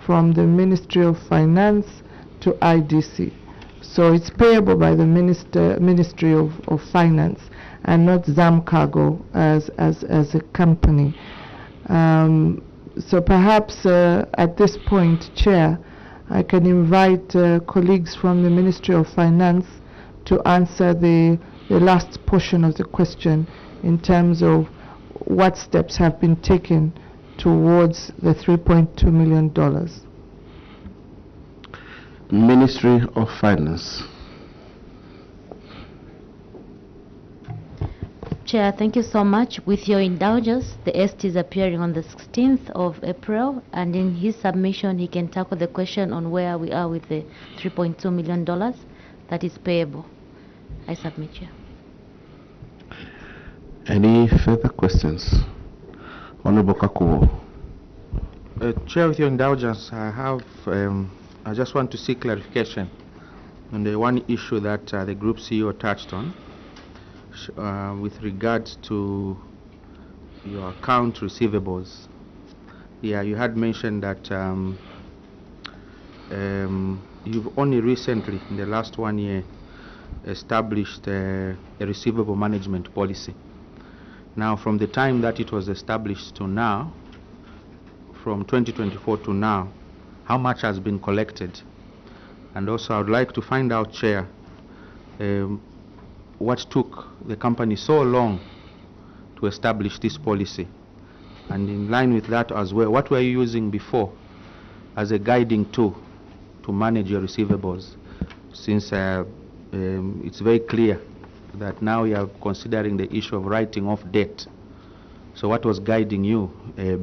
from the Ministry of Finance to IDC. So it's payable by the Ministry of Finance and not ZAM Cargo as a company. So perhaps at this point, Chair, I can invite colleagues from the Ministry of Finance to answer the last portion of the question in terms of what steps have been taken towards the $3.2 million. Ministry of Finance. Chair, thank you so much. With your indulgence, the ST is appearing on the 16th of April, and in his submission he can tackle the question on where we are with the $3.2 million that is payable. I submit, Chair. Any further questions? Honorable Kakuo. Chair, with your indulgence, I just want to seek clarification on the one issue that the Group CEO touched on with regards to your account receivables. Yeah, you had mentioned that you've only recently, in the last 1 year, established a receivable management policy. Now, from the time that it was established to now, from 2024 to now, how much has been collected? And also, I would like to find out, Chair, what took the company so long to establish this policy? And in line with that as well, what were you using before as a guiding tool to manage your receivables? Since it's very clear that now you are considering the issue of writing off debt. So what was guiding you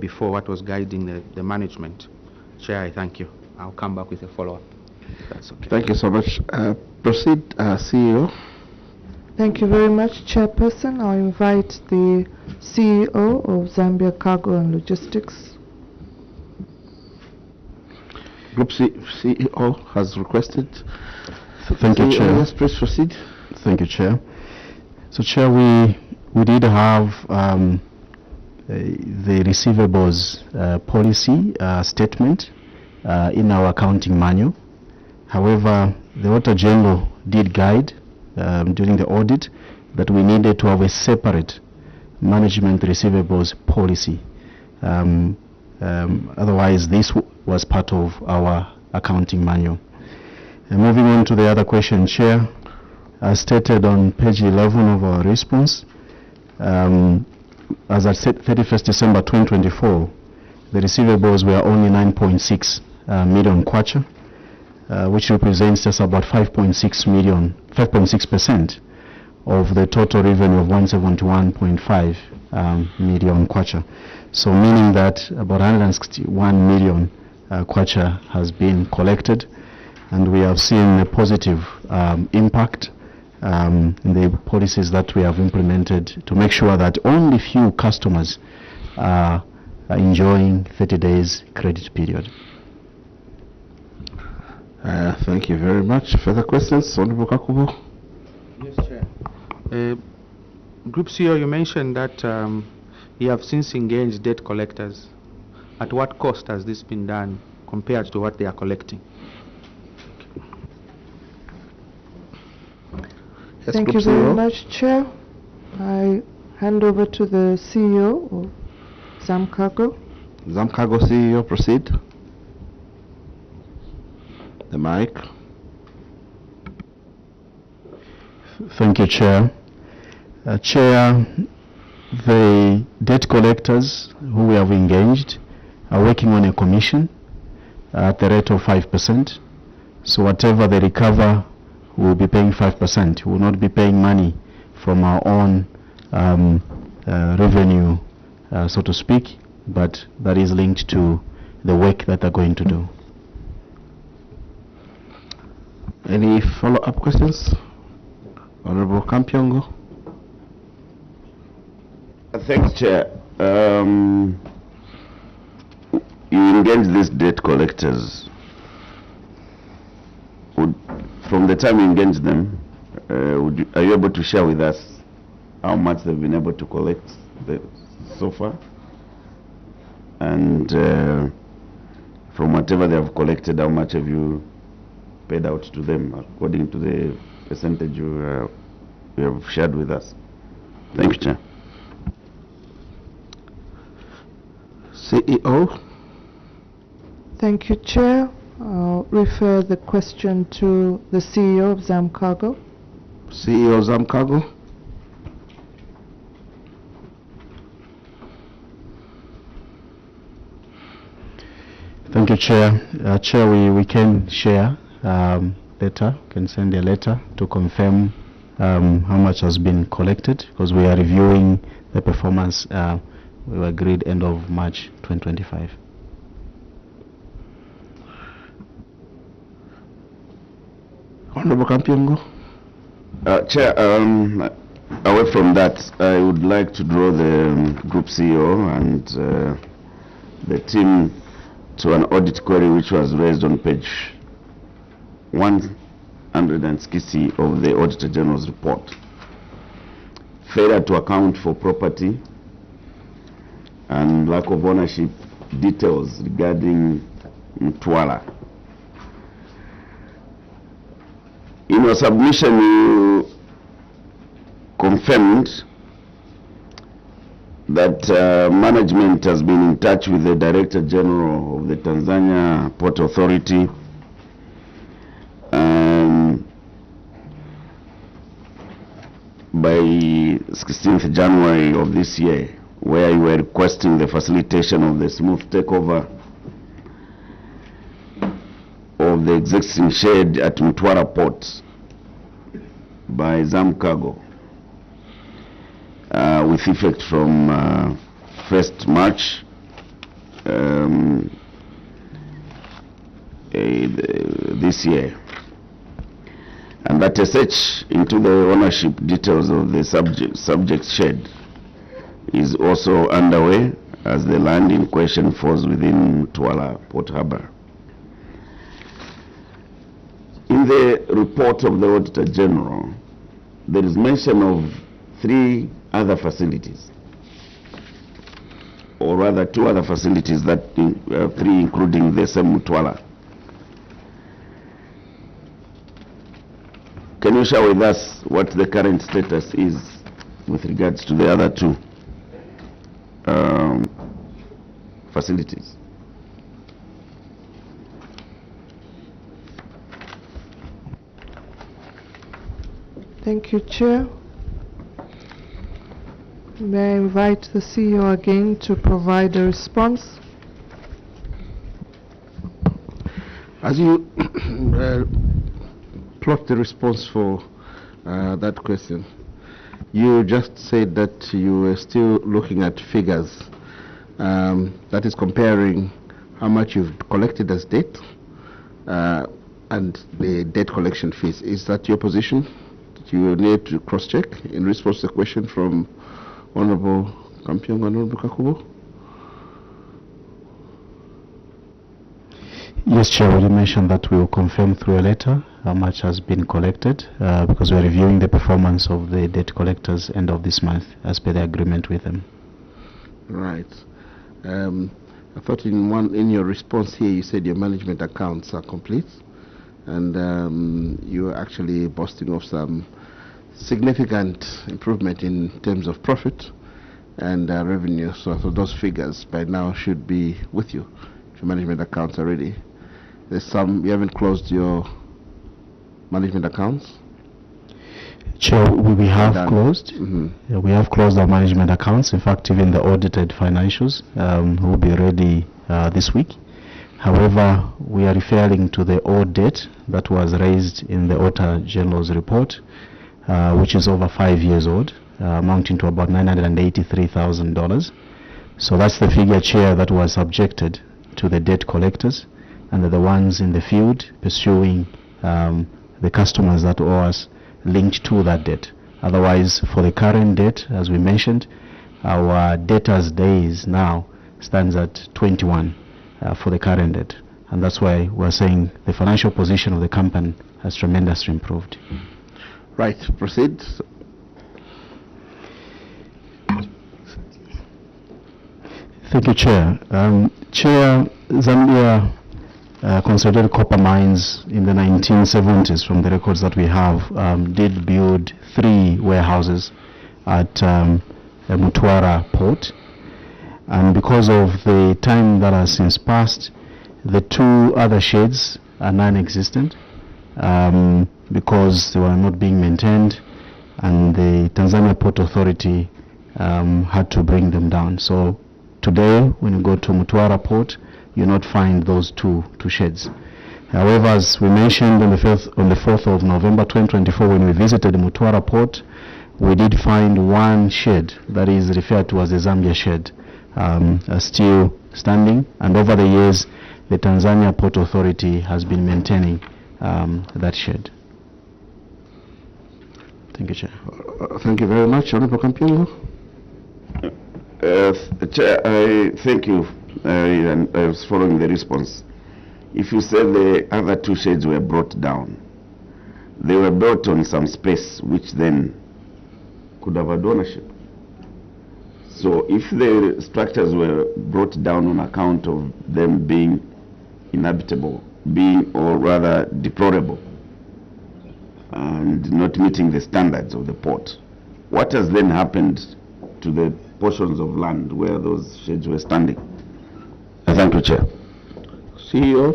before? What was guiding the management? Chair, I thank you. I'll come back with a follow-up. That's okay. Thank you so much. Proceed, CEO. Thank you very much, Chairperson. I'll invite the CEO of Zambia Cargo and Logistics. Group CEO has requested. Thank you, Chair. Yes, please proceed. Thank you, Chair. So, Chair, we did have a the receivables policy statement in our accounting manual. However, the Auditor General did guide during the audit that we needed to have a separate management receivables policy. Otherwise, this was part of our accounting manual. Moving on to the other question, Chair, as stated on page 11 of our response, as at 31st December 2024, the receivables were only 9.6 million kwacha, which represents just about 5.6% of the total revenue of 171.5 million kwacha. So meaning that about 161 million kwacha has been collected, and we have seen a positive impact in the policies that we have implemented to make sure that only few customers are enjoying 30 days credit period. Thank you very much. Further questions? Honorable Kakubo? Yes, Chair. Group CEO, you mentioned that you have since engaged debt collectors. At what cost has this been done compared to what they are collecting? Yes, Thank Group you very CEO. much, Chair. I hand over to the CEO of Zamcargo. Zamcargo CEO, proceed. The mic. Thank you, Chair. Chair, the debt collectors who we have engaged are working on a commission at the rate of 5%. So whatever they recover, we will be paying 5%. We will not be paying money from our own revenue, so to speak, but that is linked to the work that they're going to do. Any follow-up questions? Honorable Kampiongo? Thanks, Chair. You engage these debt collectors. From the time you engage them, are you able to share with us how much they've been able to collect so far? And from whatever they have collected, how much have you paid out to them according to the percentage you have shared with us? Thank you, Chair. CEO? Thank you, Chair. I'll refer the question to the CEO of Zamcargo. CEO Zamcargo? Thank you, Chair. Chair, we can share letter, can send a letter to confirm how much has been collected, because we are reviewing the performance we agreed end of March 2025. Honorable Kampiongo? Chair, away from that, I would like to draw the Group CEO and the team to an audit query which was raised on page 160 of the Auditor General's report. Failure to account for property and lack of ownership details regarding Mtwara. In your submission, you confirmed that management has been in touch with the Director General of the Tanzania Port Authority by 16th January of this year, where you were requesting the facilitation of the smooth takeover of the existing shed at Mtwara Port by Zamcargo with effect from 1st March this year, and that a search into the ownership details of the subject shed is also underway, as the land in question falls within Mtwara Port Harbour. In the report of the Auditor General, there is mention of 3 other facilities. or rather 2 other facilities, that 3 including the same Mutwala. Can you share with us what the current status is with regards to the other 2 facilities? Thank you, Chair. May I invite the CEO again to provide a response? As you plot the response for that question, you just said that you were still looking at figures, that is comparing how much you've collected as debt and the debt collection fees. Is that your position? You need to cross-check in response to the question from Honorable Kampiong and Honorable Kakubo? Yes, Chair, we mentioned that we will confirm through a letter how much has been collected because we are reviewing the performance of the debt collectors end of this month as per the agreement with them. Right. I thought in your response here you said your management accounts are complete, and you are actually boasting of some significant improvement in terms of profit and revenue. So I thought those figures by now should be with you. Your management accounts are ready. There's some, you haven't closed your management accounts? Chair, we have closed. Mm-hmm. We have closed our management accounts. In fact, even the audited financials will be ready this week. However, we are referring to the old debt that was raised in the Auditor General's report, which is over 5 years old, amounting to about $983,000. So that's the figure, Chair, that was subjected to the debt collectors, and they're the ones in the field pursuing the customers that owe us linked to that debt. Otherwise, for the current debt, as we mentioned, our debtors days now stands at 21 for the current debt. And that's why we're saying the financial position of the company has tremendously improved. Right, proceed. Thank you, Chair. Chair, Zambia consolidated copper mines in the 1970s, from the records that we have, did build 3 warehouses at Mutwara port. And because of the time that has since passed, the 2 other sheds are non-existent because they were not being maintained, and the Tanzania Port Authority had to bring them down. So today, when you go to Mutwara port, you'll not find those two sheds. However, as we mentioned on the 4th of November 2024, when we visited the Mutwara port, we did find 1 shed that is referred to as the Zambia shed, still standing, and over the years the Tanzania Port Authority has been maintaining that shed. Thank you, Chair. Thank you very much. Honorable Kampiong. Chair, I thank you. And I was following the response. If you say the other 2 sheds were brought down, they were built on some space which then could have had ownership. So if the structures were brought down on account of them being inhabitable, or rather deplorable, and not meeting the standards of the port, what has then happened to the portions of land where those sheds were standing? Thank you, Chair. CEO.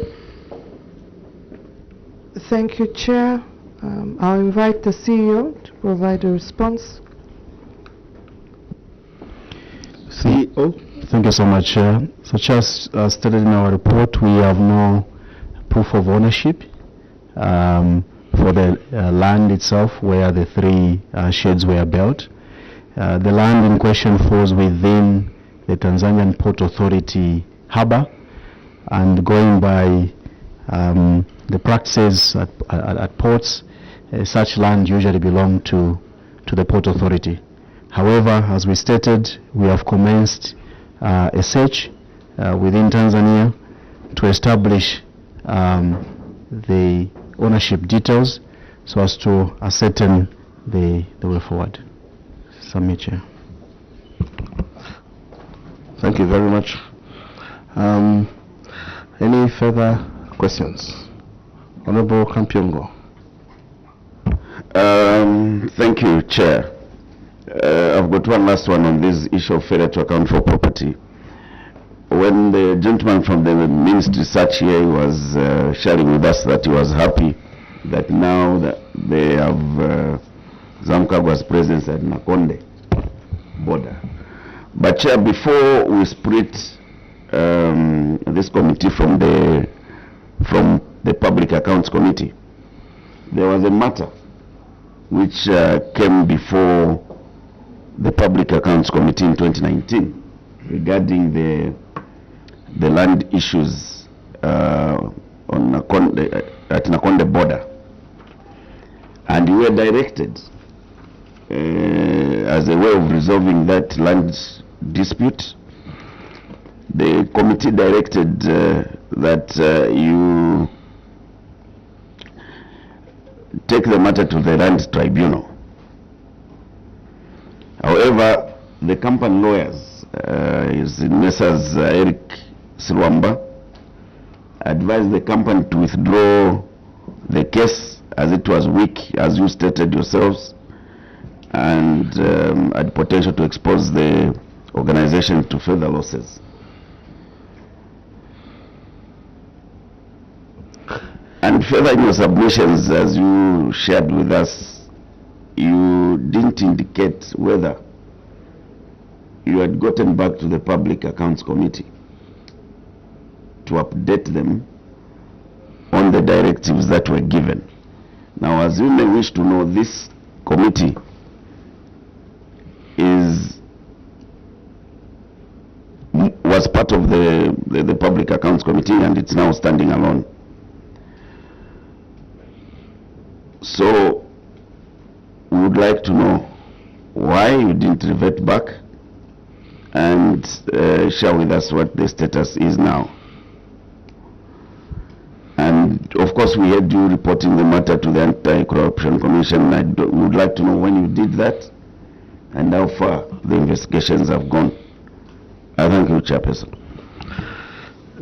Thank you, Chair. I'll invite the CEO to provide a response. CEO. Thank you so much, Chair. Such as stated in our report, we have no proof of ownership for the land itself where the 3 sheds were built. The land in question falls within the Tanzanian Port Authority harbour, and going by the practices at ports, such land usually belong to the Port Authority. However, as we stated, we have commenced a search within Tanzania to establish the ownership details so as to ascertain the way forward. Submit, Chair. Thank you very much. Any further questions? Honorable Kampiongo. Thank you, Chair. I've got one last one on this issue of failure to account for property. When the gentleman from the ministry sat here, he was sharing with us that he was happy that now that they have Zamkagwa's presence at Nakonde border. But Chair, before we split this committee from the Public Accounts Committee, there was a matter which came before the Public Accounts Committee in 2019 regarding the land issues on Nakonde, at Nakonde border. And we were directed as a way of resolving that land dispute. The committee directed that you take the matter to the land tribunal. However, the company lawyers, Messrs. Eric Silwamba, advised the company to withdraw the case as it was weak, as you stated yourselves, and had potential to expose the organization to further losses. And further in your submissions, as you shared with us, you didn't indicate whether you had gotten back to the Public Accounts Committee to update them on the directives that were given. Now, as you may wish to know, this committee was part of the Public Accounts Committee, and it's now standing alone. So we would like to know why you didn't revert back and share with us what the status is now. And of course, we had you reporting the matter to the Anti-Corruption Commission. We would like to know when you did that and how far the investigations have gone. I thank you, Chairperson.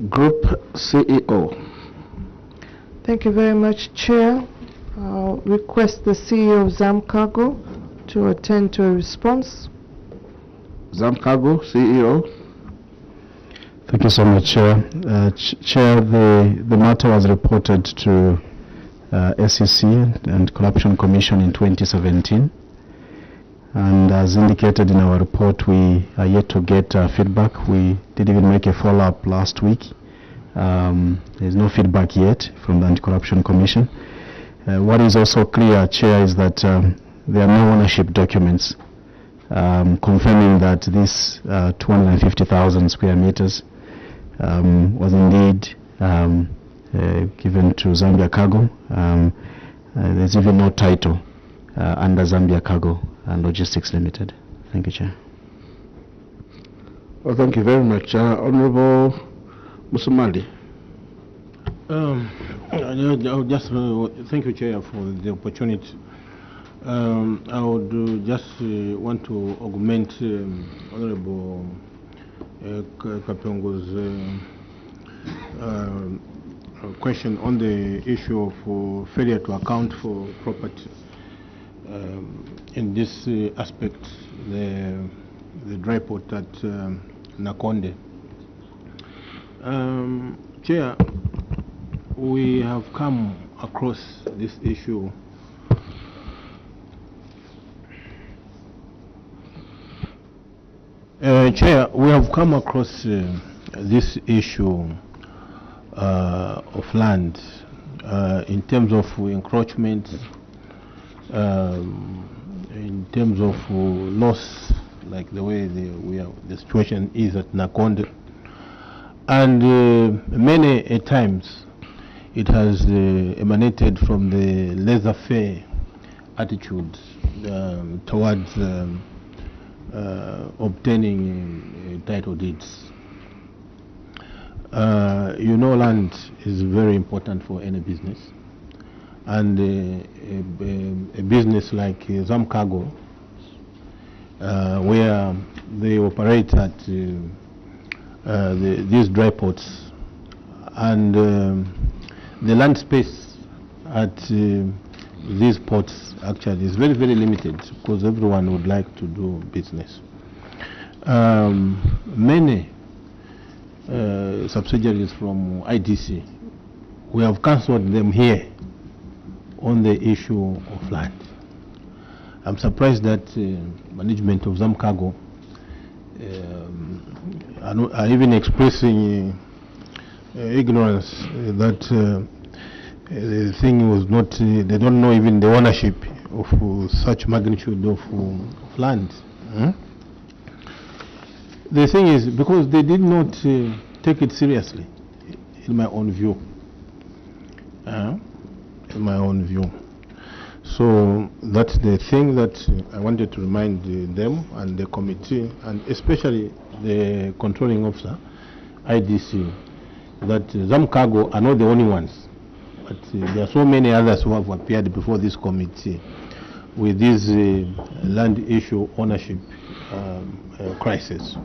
Group CEO. Thank you very much, Chair. I'll request the CEO of Zamcargo to attend to a response. Zamcargo, CEO. Thank you so much, Chair. Chair, the matter was reported to SEC and Corruption Commission in 2017. And as indicated in our report, we are yet to get feedback. We did even make a follow-up last week. There's no feedback yet from the Anti-Corruption Commission. What is also clear, Chair, is that there are no ownership documents confirming that this 250,000 square meters was indeed given to Zambia Cargo. There's even no title under Zambia Cargo and Logistics Limited. Thank you, Chair. Well, thank you very much. Honorable Musumali. I'll just thank you, Chair, for the opportunity. I would just want to augment Honorable Kapiongo's question on the issue of failure to account for property. In this aspect, the dry port at Nakonde. Chair, we have come across this issue Chair, we have come across this issue of land in terms of encroachment, in terms of loss, like the way the situation is at Nakonde. And many a times it has emanated from the laissez-faire attitude towards obtaining title deeds. You know, land is very important for any business, and a business like Zamcargo, where they operate at these dry ports, and the land space at these ports actually is very, very limited because everyone would like to do business. Many subsidiaries from IDC, we have cancelled them here on the issue of land. I'm surprised that management of Zamcargo are even expressing ignorance that the thing was not, they don't know even the ownership of such magnitude of land. The thing is, because they did not take it seriously, in my own view. In my own view. So that's the thing that I wanted to remind them and the committee, and especially the controlling officer, IDC, that Zamcargo are not the only ones. But there are so many others who have appeared before this committee with this land issue ownership crisis.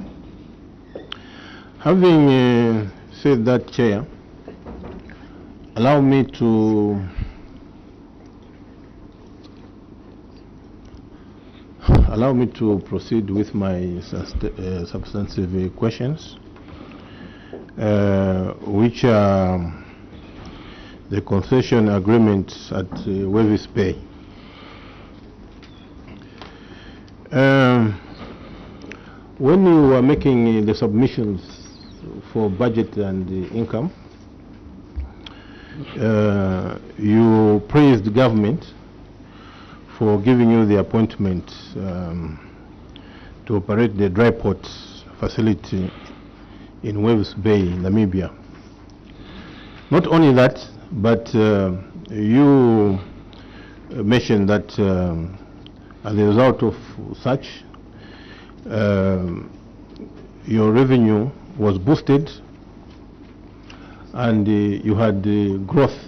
Having said that, Chair, allow me to proceed with my substantive questions, which are the concession agreement at Wavis Bay. When you were making the submissions for budget and income, you praised the government for giving you the appointment to operate the dry port facility in Waves Bay, Namibia. Not only that, but you mentioned that as a result of such, your revenue was boosted and you had growth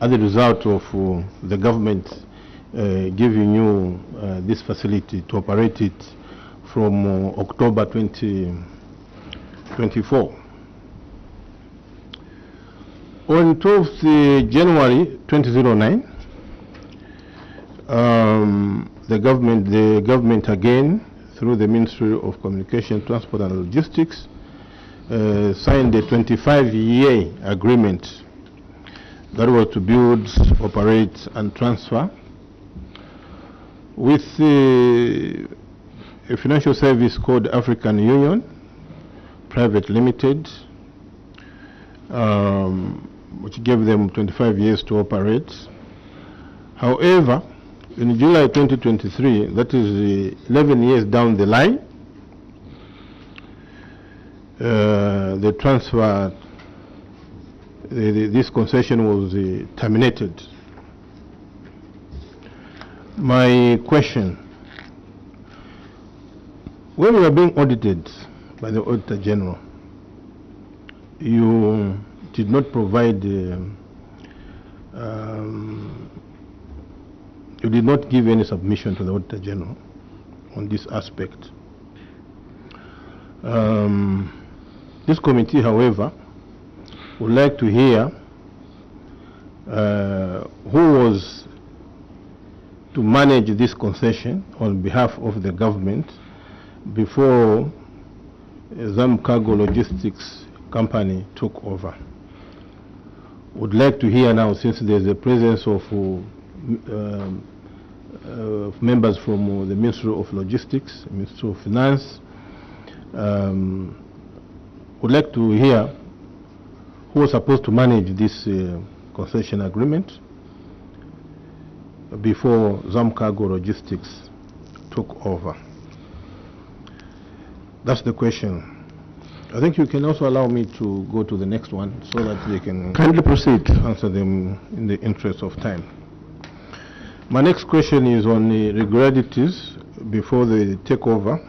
as a result of the government giving you this facility to operate it from October 2024. On 12th January 2009, the government again, through the Ministry of Communication, Transport and Logistics, signed a 25-year agreement that was to build, operate and transfer with a financial service called African Union Private Limited, which gave them 25 years to operate. However, in July 2023, that is 11 years down the line, the transfer, this concession was terminated. My question, when you were being audited by the Auditor General, you did not provide, you did not give any submission to the Auditor General on this aspect. This committee, however, would like to hear who was to manage this concession on behalf of the government before Zamcargo Logistics Company took over. Would like to hear now, since there's a presence of members from the Ministry of Logistics, Ministry of Finance, would like to hear who was supposed to manage this concession agreement before Zamcargo Logistics took over. That's the question. I think you can also allow me to go to the next one so that they can kindly proceed, answer them in the interest of time. My next question is on the irregularities before the takeover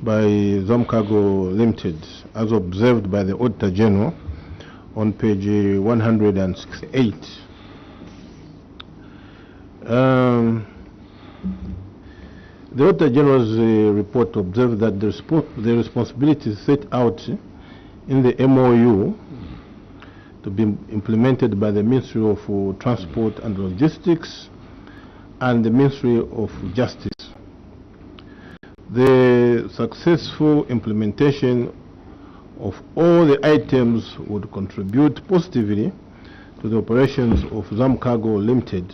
by Zamcargo Limited, as observed by the Auditor General on page 168. The Auditor General's report observed that the responsibilities set out in the MOU to be implemented by the Ministry of Transport and Logistics and the Ministry of Justice. The successful implementation of all the items would contribute positively to the operations of Zamcargo Limited.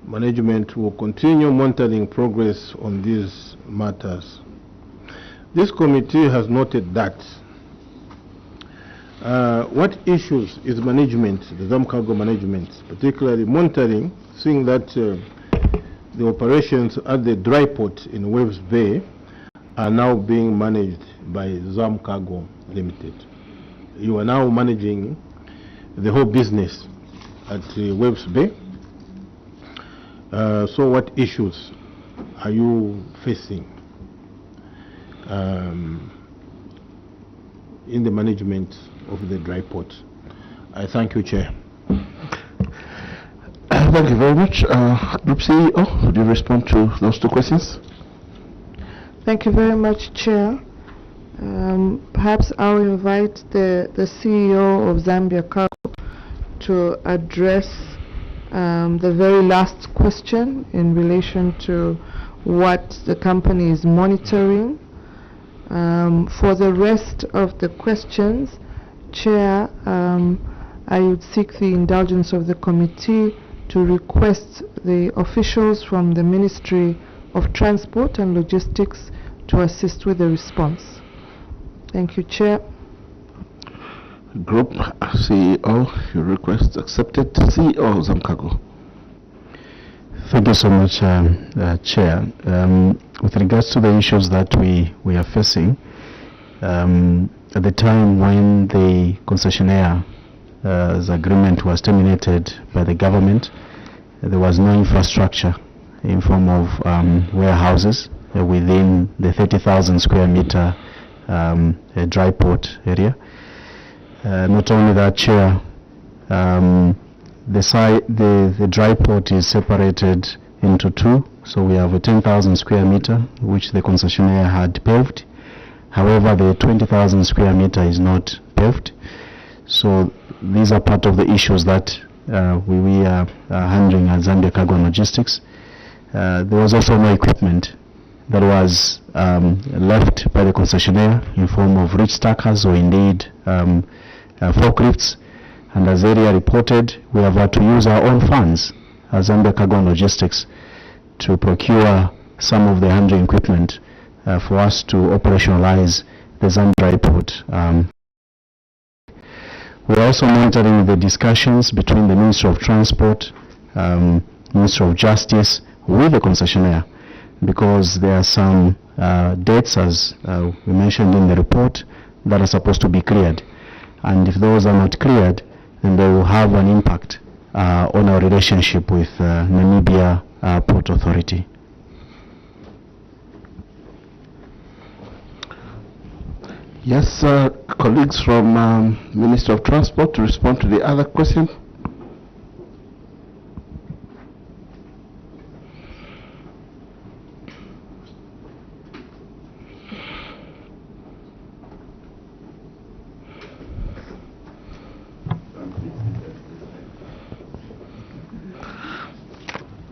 Management will continue monitoring progress on these matters. This committee has noted that what issues is management, the Zamcargo management, particularly monitoring, seeing that the operations at the dry port in Waves Bay are now being managed by Zamcargo Limited. You are now managing the whole business at Waves Bay. So what issues are you facing in the management of the dry port? I thank you, Chair. Thank you very much. Group CEO, would you respond to those two questions? Thank you very much, Chair. Perhaps I'll invite the CEO of Zambia Cargo to address the very last question in relation to what the company is monitoring. For the rest of the questions, Chair, I would seek the indulgence of the committee to request the officials from the Ministry of Transport and Logistics to assist with the response. Thank you, Chair. Group CEO, your request accepted. CEO Zamcargo. Thank you so much, Chair. With regards to the issues that we are facing, at the time when the concessionaire's agreement was terminated by the government, there was no infrastructure in form of warehouses within the 30,000 square meter dry port area. Not only that, Chair, the dry port is separated into two. So we have a 10,000 square meter which the concessionaire had paved. However, the 20,000 square meter is not paved. So these are part of the issues that we are handling at Zambia Cargo and Logistics. There was also no equipment that was left by the concessionaire in form of reach stackers or indeed forklifts. And as earlier reported, we have had to use our own funds as Zambia Cargo and Logistics to procure some of the handling equipment for us to operationalize the Zambia port. We're also monitoring the discussions between the Ministry of Transport, Ministry of Justice with the concessionaire, because there are some dates, as we mentioned in the report, that are supposed to be cleared. And if those are not cleared, then they will have an impact on our relationship with Namibia Port Authority. Yes, colleagues from Ministry of Transport to respond to the other question.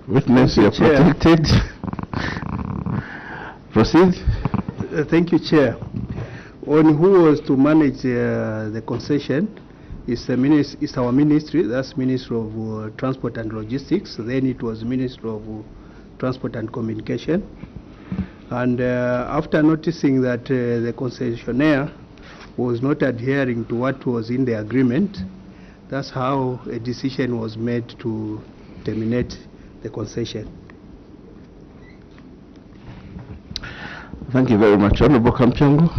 Witness, you are protected. Proceed. Thank you, Chair. On who was to manage the concession is our ministry, that's Ministry of Transport and Logistics. Then it was Ministry of Transport and Communication. And after noticing that the concessionaire was not adhering to what was in the agreement, that's how a decision was made to terminate the concession. Thank you very much, Honorable Kampyango.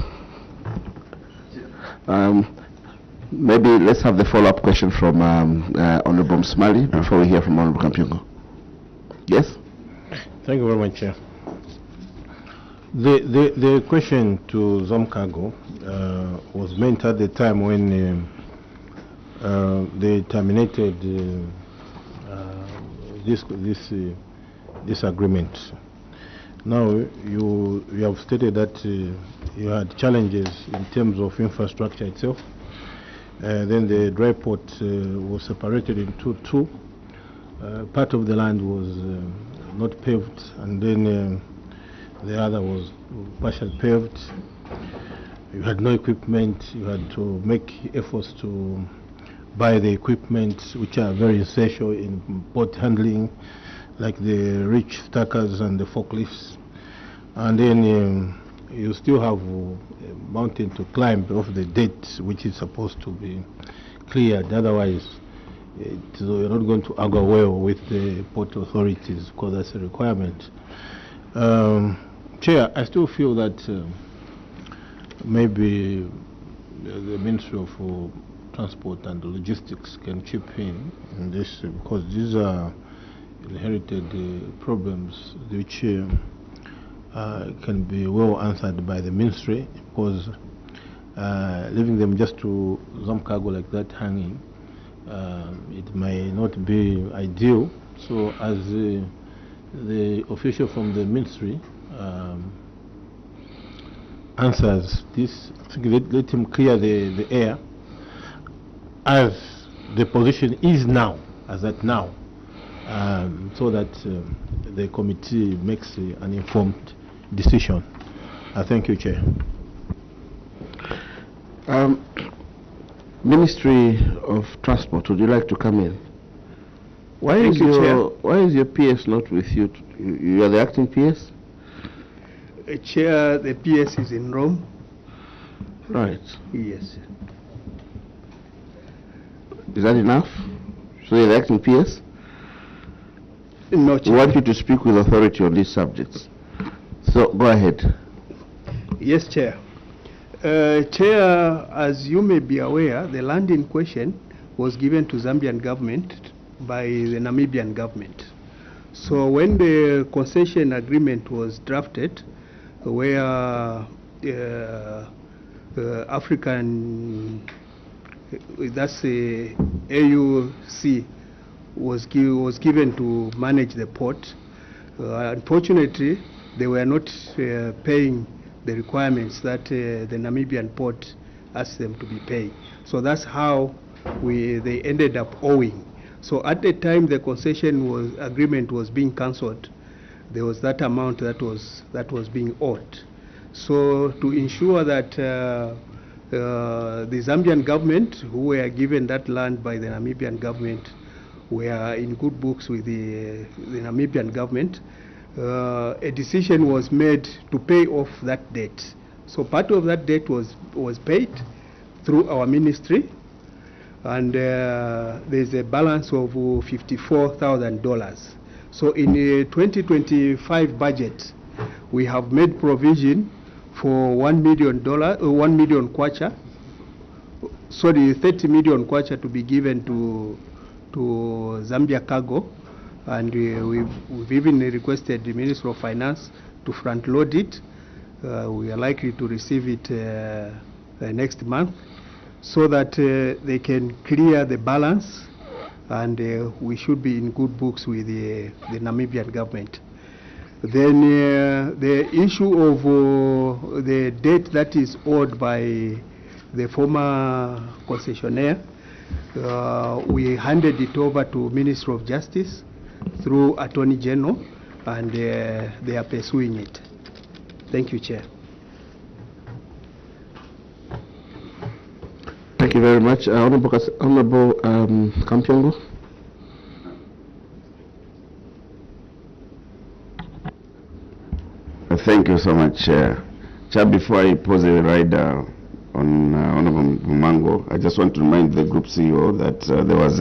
Maybe let's have the follow-up question from Honorable Msmali before we hear from Honorable Kampyango. Yes? Thank you very much, Chair. The question to Zamcargo was meant at the time when they terminated this agreement. Now, you have stated that you had challenges in terms of infrastructure itself. Then the dry port was separated into two. Part of the land was not paved, and then the other was partially paved. You had no equipment. You had to make efforts to buy the equipment, which are very essential in port handling, like the reach stackers and the forklifts. And then you still have a mountain to climb of the debt, which is supposed to be cleared. Otherwise, you're not going to argue well with the port authorities, because that's a requirement. Chair, I still feel that maybe the Ministry of Transport and Logistics can chip in this, because these are inherited problems which can be well answered by the ministry, because leaving them just to some cargo like that hanging, it may not be ideal. So as the official from the ministry answers this, I think let him clear the air as the position is now, as at now, so that the committee makes an informed decision. Thank you, Chair. Ministry of Transport, would you like to come in? Why is your PS not with you? You are the acting PS? Chair, the PS is in Rome. Right. Yes. Is that enough? So you're the acting PS? No, Chair. We want you to speak with authority on these subjects. So go ahead. Yes, Chair. Chair, as you may be aware, the land in question was given to Zambian government by the Namibian government. So when the concession agreement was drafted, where African, that's AUC, was given to manage the port, unfortunately, they were not paying the requirements that the Namibian port asked them to be paid. So that's how they ended up owing. So at the time the concession agreement was being cancelled, there was that amount that was being owed. So to ensure that the Zambian government, who were given that land by the Namibian government, were in good books with the Namibian government, a decision was made to pay off that debt. So part of that debt was paid through our ministry, and there's a balance of $54,000. So in the 2025 budget, we have made provision for $1 million, 1 million kwacha, sorry, 30 million kwacha to be given to Zambia Cargo, and we've even requested the Minister of Finance to front load it. We are likely to receive it next month, so that they can clear the balance, and we should be in good books with the Namibian government. Then the issue of the debt that is owed by the former concessionaire, we handed it over to Ministry of Justice through Attorney General, and they are pursuing it. Thank you, Chair. Thank you very much. Honorable Kampiongo. Thank you so much, Chair. Chair, before I pose a rider on Honorable Mango, I just want to remind the Group CEO that there was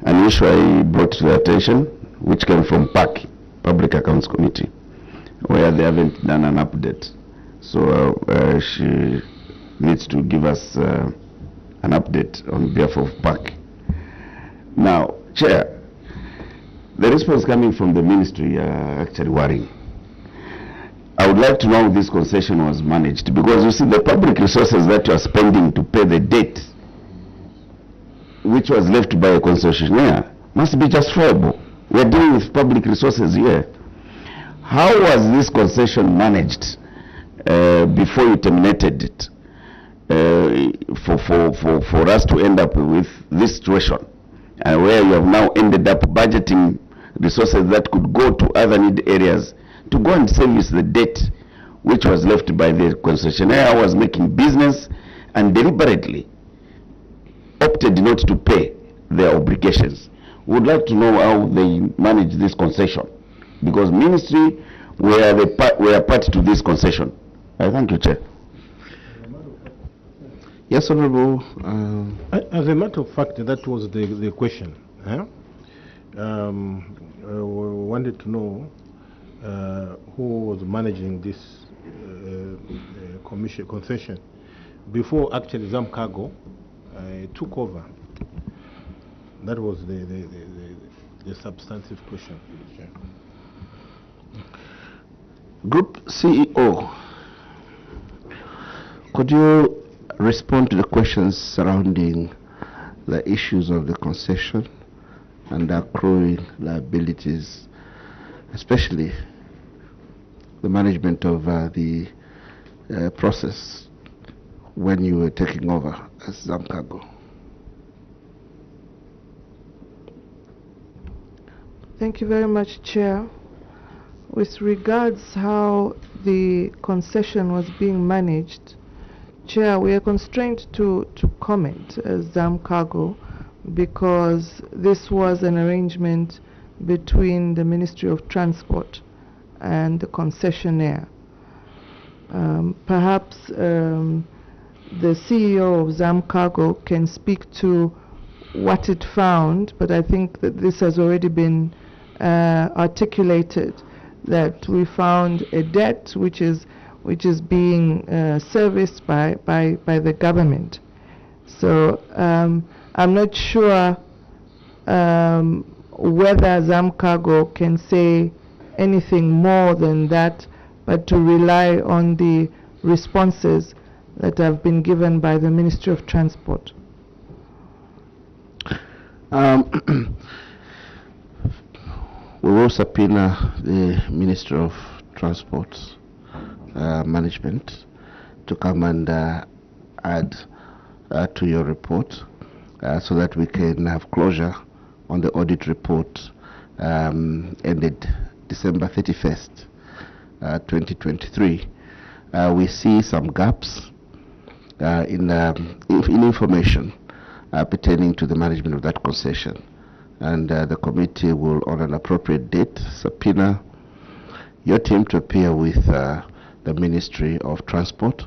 an issue I brought to the attention, which came from PAC, Public Accounts Committee, where they haven't done an update. So she needs to give us an update on behalf of PAC. Now, Chair, the response coming from the ministry actually worrying. I would like to know how this concession was managed, because you see the public resources that you are spending to pay the debt, which was left by a concessionaire, must be justifiable. We are dealing with public resources here. How was this concession managed before you terminated it for us to end up with this situation, where you have now ended up budgeting resources that could go to other need areas to go and service the debt which was left by the concessionaire was making business and deliberately opted not to pay their obligations. We would like to know how they manage this concession, because ministry were part to this concession. I thank you, Chair. Yes, Honorable. As a matter of fact, that was the question. We wanted to know who was managing this concession before actually ZAM Cargo took over. That was the substantive question. Group CEO, could you respond to the questions surrounding the issues of the concession and the accruing liabilities, especially the management of the process when you were taking over as ZAM Cargo? Thank you very much, Chair. With regards how the concession was being managed, Chair, we are constrained to comment as ZAM Cargo because this was an arrangement between the Ministry of Transport and the concessionaire. Perhaps the CEO of ZAM Cargo can speak to what it found, but I think that this has already been articulated, that we found a debt which is being serviced by the government. So I'm not sure whether ZAM Cargo can say anything more than that, but to rely on the responses that have been given by the Ministry of Transport. We will subpoena the Ministry of Transport management to come and add to your report so that we can have closure on the audit report ended December 31st, 2023. We see some gaps in information pertaining to the management of that concession, and the committee will, on an appropriate date, subpoena your team to appear with the Ministry of Transport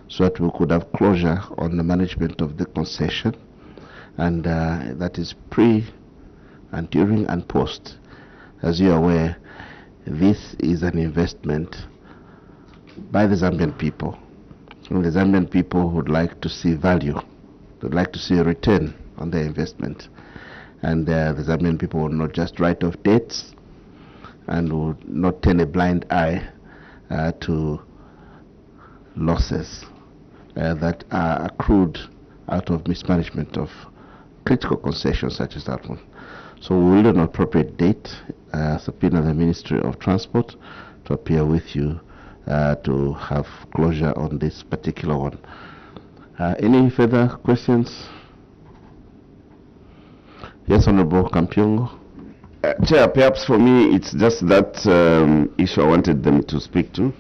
so that we could have closure on the management of the concession, and that is pre and during and post. As you are aware, this is an investment by the Zambian people, and the Zambian people would like to see value, would like to see a return on their investment, and the Zambian people will not just write off debts and will not turn a blind eye to losses that are accrued out of mismanagement of critical concessions such as that one. So we will, on an appropriate date, subpoena the Ministry of Transport to appear with you to have closure on this particular one. Any further questions? Yes, Honorable Kampyongo. Chair, perhaps for me it's just that issue I wanted them to speak to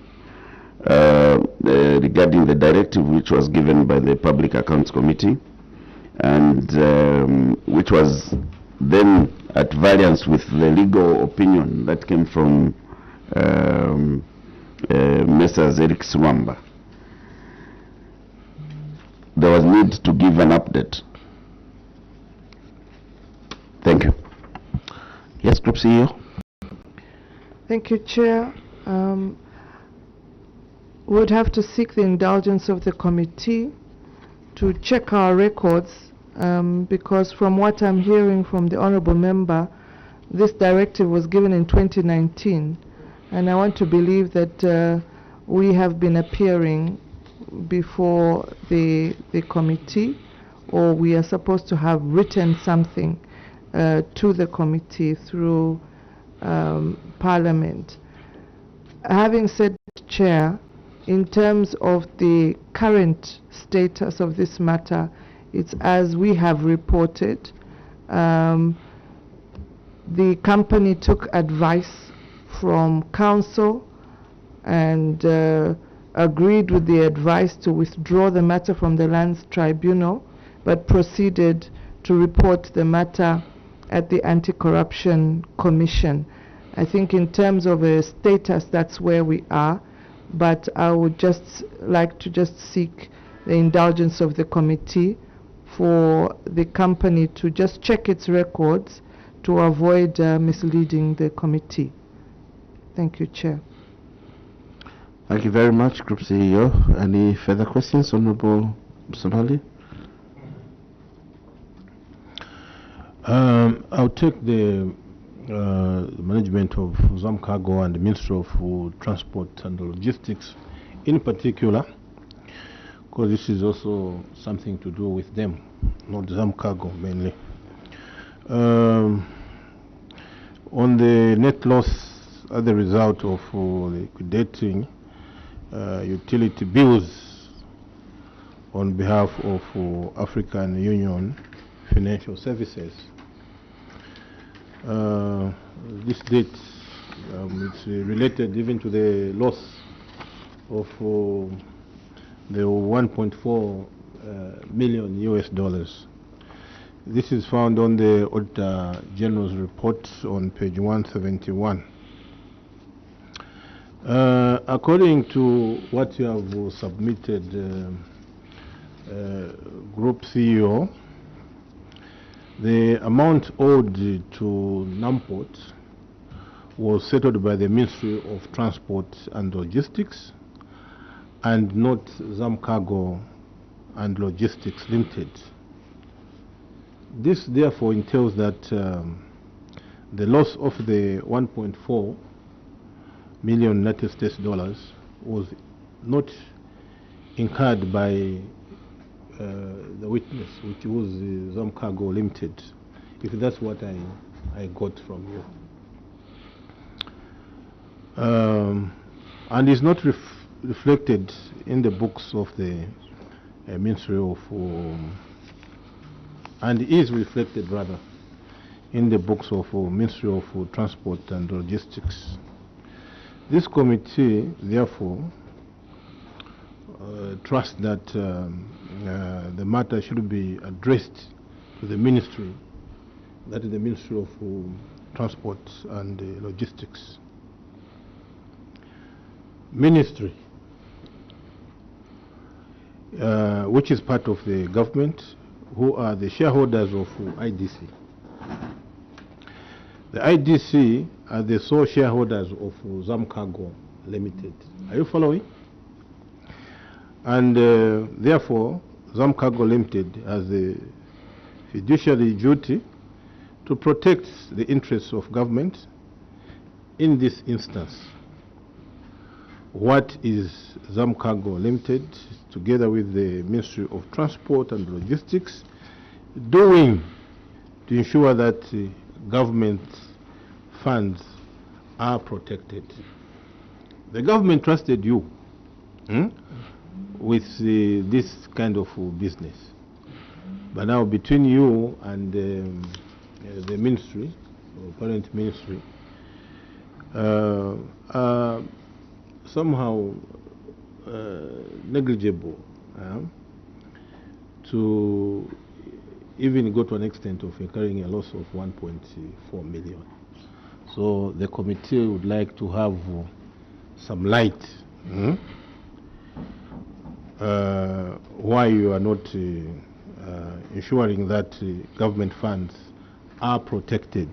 regarding the directive which was given by the Public Accounts Committee, and which was then at variance with the legal opinion that came from Messrs. Eric Swamba. There was need to give an update. Thank you. Yes, Group CEO. Thank you, Chair. We would have to seek the indulgence of the committee to check our records, because from what I'm hearing from the Honourable Member, this directive was given in 2019, and I want to believe that we have been appearing before the committee, or we are supposed to have written something to the committee through Parliament. Having said, Chair, in terms of the current status of this matter, it's as we have reported. The company took advice from council and agreed with the advice to withdraw the matter from the Lands Tribunal, but proceeded to report the matter at the Anti-Corruption Commission. I think in terms of a status, that's where we are, but I would just like to seek the indulgence of the committee for the company to just check its records to avoid misleading the committee. Thank you, Chair. Thank you very much, Group CEO. Any further questions, Honorable Msamali? I'll take the management of Zamcargo and the Ministry of Transport and Logistics in particular, because this is also something to do with them, not Zamcargo mainly. On the net loss as a result of liquidating utility bills on behalf of African Union Financial Services. This date it's related even to the loss of the 1.4 million US dollars. This is found on the Auditor General's report on page 171. According to what you have submitted, Group CEO, the amount owed to Namport was settled by the Ministry of Transport and Logistics and not Zamcargo and Logistics Limited. This therefore entails that the loss of the 1.4 million United States dollars was not incurred by the witness, which was Zamcargo Limited, if that's what I got from you. And is not reflected in the books of the Ministry of, and is reflected rather in the books of Ministry of Transport and Logistics. This committee, therefore, trusts that the matter should be addressed to the ministry, that is the Ministry of Transport and Logistics. Ministry, which is part of the government, who are the shareholders of IDC. The IDC are the sole shareholders of Zamcargo Limited. Are you following? And therefore, Zamcargo Limited has the fiduciary duty to protect the interests of government. In this instance, what is Zamcargo Limited, together with the Ministry of Transport and Logistics, doing to ensure that government funds are protected? The government trusted you with this kind of business, but now between you and the ministry, or parent ministry, somehow negligible to even go to an extent of incurring a loss of 1.4 million. So the committee would like to have some light why you are not ensuring that government funds are protected.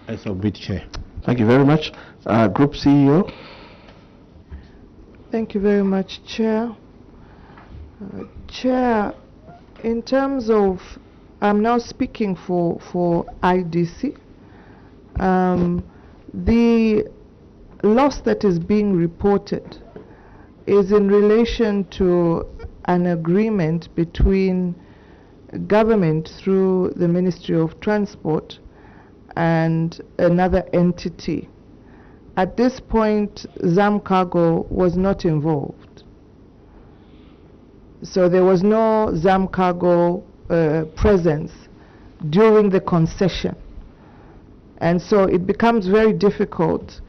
I submit, Chair. Thank you very much. Group CEO. Thank you very much, Chair. Chair, in terms of, I'm now speaking for IDC, the loss that is being reported is in relation to an agreement between government through the Ministry of Transport and another entity. At this point, ZAM Cargo was not involved. So there was no ZAM Cargo presence during the concession. And so it becomes very difficult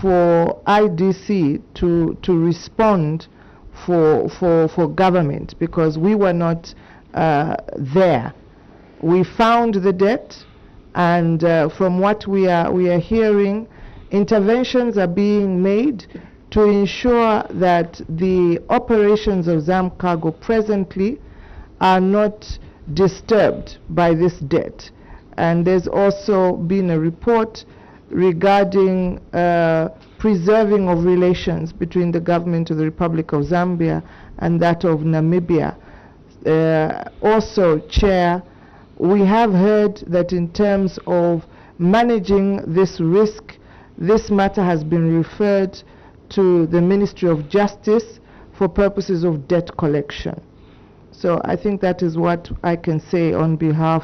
for IDC to respond for government, because we were not there. We found the debt, and from what we are hearing, interventions are being made to ensure that the operations of ZAM Cargo presently are not disturbed by this debt. And there's also been a report regarding preserving of relations between the government of the Republic of Zambia and that of Namibia. Also, Chair, we have heard that in terms of managing this risk, this matter has been referred to the Ministry of Justice for purposes of debt collection. So I think that is what I can say on behalf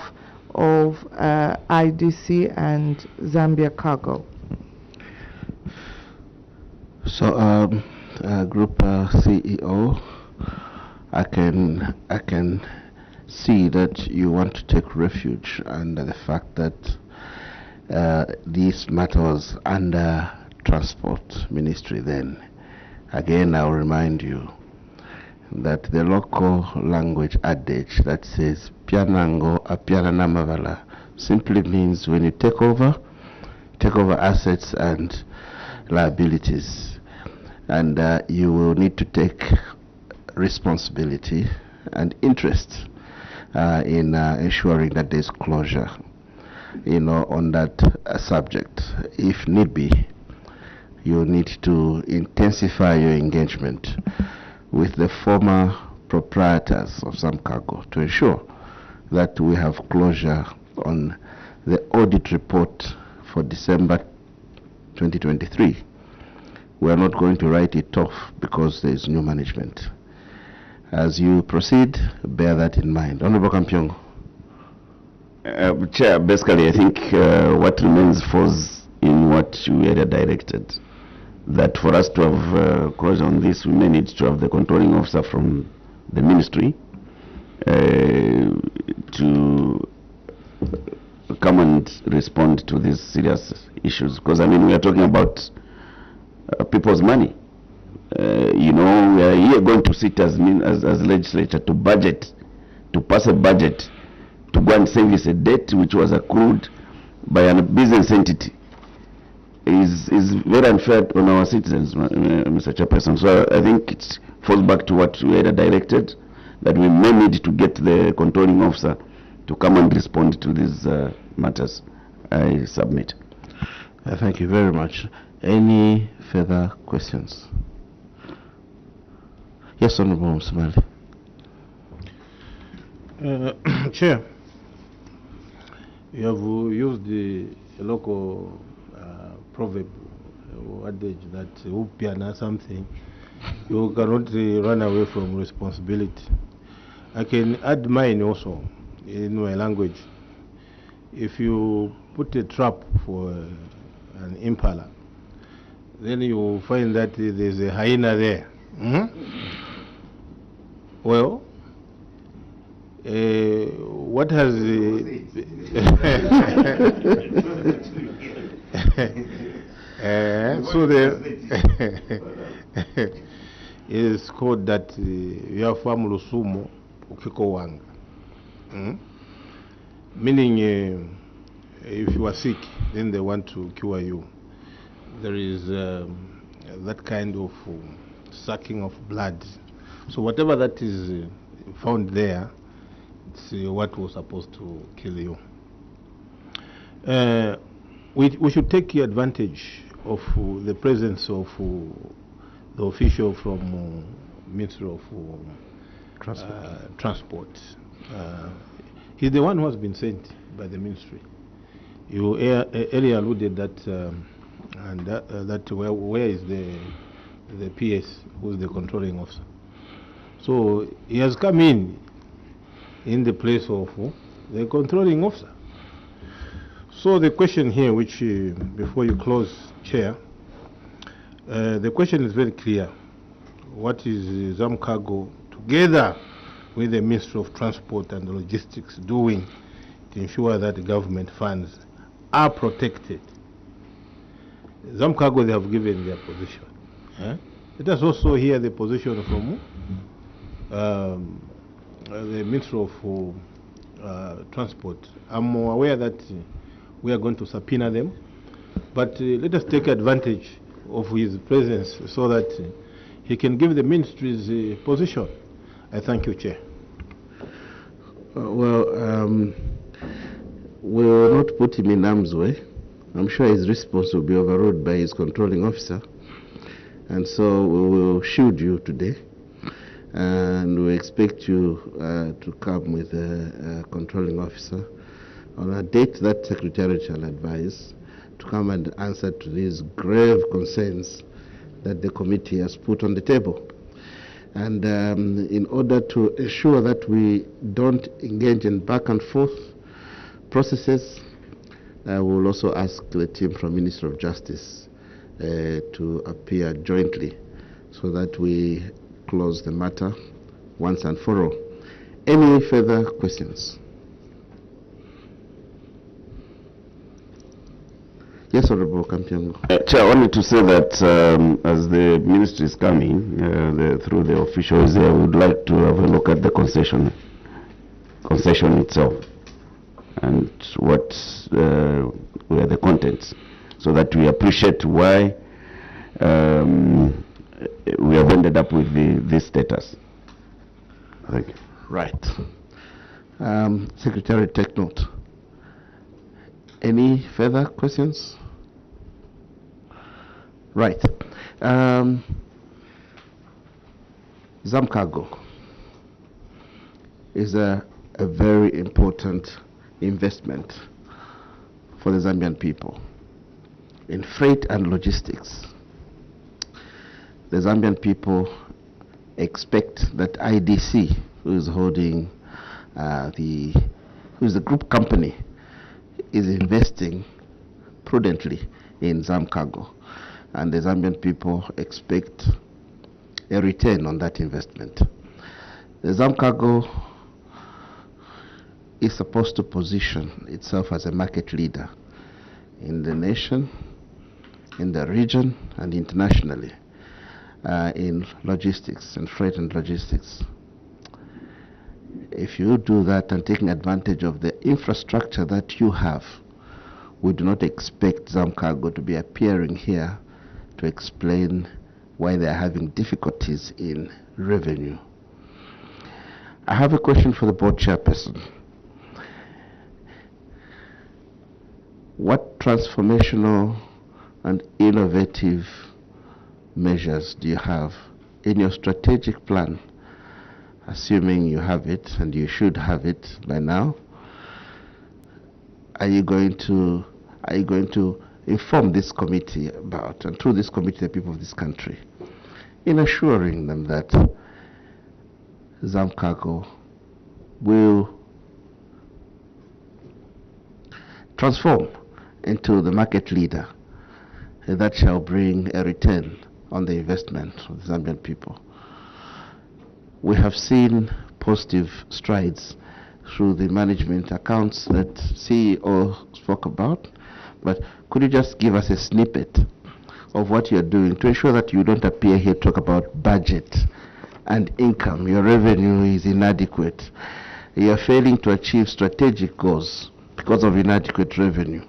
of IDC and Zambia Cargo. So, Group CEO, I can see that you want to take refuge under the fact that this matter was under Transport Ministry then. Again, I'll remind you that the local language adage that says Pianango Apiana Namavala simply means when you take over assets and liabilities, and you will need to take responsibility and interest in ensuring that there's closure, on that subject. If need be, you need to intensify your engagement with the former proprietors of ZAM Cargo to ensure that we have closure on the audit report for December 2023. We are not going to write it off because there is new management. As you proceed, bear that in mind. Honorable Kampiong. Chair, basically I think what remains falls in what you had directed, that for us to have closure on this, we may need to have the controlling officer from the ministry to come and respond to these serious issues. Because, I mean, we are talking about people's money. We are here going to sit as legislature to budget, to pass a budget, to go and service a debt which was accrued by a business entity. Is very unfair on our citizens, Mr. Chairperson. So I think it falls back to what we had directed, that we may need to get the controlling officer to come and respond to these matters. I submit. Thank you very much. Any further questions? Yes, Honorable Msumali. Chair, you have used the local proverb or adage that upiana something, you cannot run away from responsibility. I can add mine also in my language. If you put a trap for an impala, then you find that there's a hyena there. Well, what has so it's called that yafamu lusumo ukiko wanga, meaning if you are sick, then they want to cure you. There is that kind of sucking of blood. So whatever that is found there, it's what was supposed to kill you. We should take advantage of the presence of the official from Ministry of Transport. He's the one who has been sent by the ministry. You earlier alluded that, where is the PS, who is the controlling officer? So he has come in. in the place of the controlling officer. So the question here, which before you close, Chair, the question is very clear. What is Zamcargo, together with the Ministry of Transport and Logistics, doing to ensure that the government funds are protected? Zamcargo, they have given their position. Let us also hear the position from the Ministry of Transport. I'm aware that we are going to subpoena them, but let us take advantage of his presence so that he can give the ministry's position. I thank you, Chair. We will not put him in harm's way. I'm sure his response will be overruled by his controlling officer. And so we will shield you today. And we expect you to come with a controlling officer on a date that Secretariat shall advise, to come and answer to these grave concerns that the committee has put on the table. And in order to ensure that we don't engage in back and forth processes, we will also ask the team from Ministry of Justice to appear jointly so that we close the matter once and for all. Any further questions? Yes, Honorable Kampiango. Chair, only to say that as the ministry is coming through the officials here, we would like to have a look at the concession itself and what were the contents, so that we appreciate why we have ended up with this status. Thank you. Right. Secretary, take note. Any further questions? Right. Zamcargo is a very important investment for the Zambian people in freight and logistics. The Zambian people expect that IDC, who is holding who is the group company, is investing prudently in Zamcargo, and the Zambian people expect a return on that investment. The Zamcargo is supposed to position itself as a market leader in the nation, in the region, and internationally in logistics and freight and logistics. If you do that and taking advantage of the infrastructure that you have, we do not expect Zamcargo to be appearing here to explain why they are having difficulties in revenue. I have a question for the board chairperson. What transformational and innovative measures do you have in your strategic plan, assuming you have it, and you should have it by now? Are you going to inform this committee about, and through this committee, the people of this country, in assuring them that Zamcargo will transform into the market leader that shall bring a return on the investment of the Zambian people? We have seen positive strides through the management accounts that CEO spoke about, but could you just give us a snippet of what you're doing to ensure that you don't appear here to talk about budget and income? Your revenue is inadequate. You're failing to achieve strategic goals because of inadequate revenue.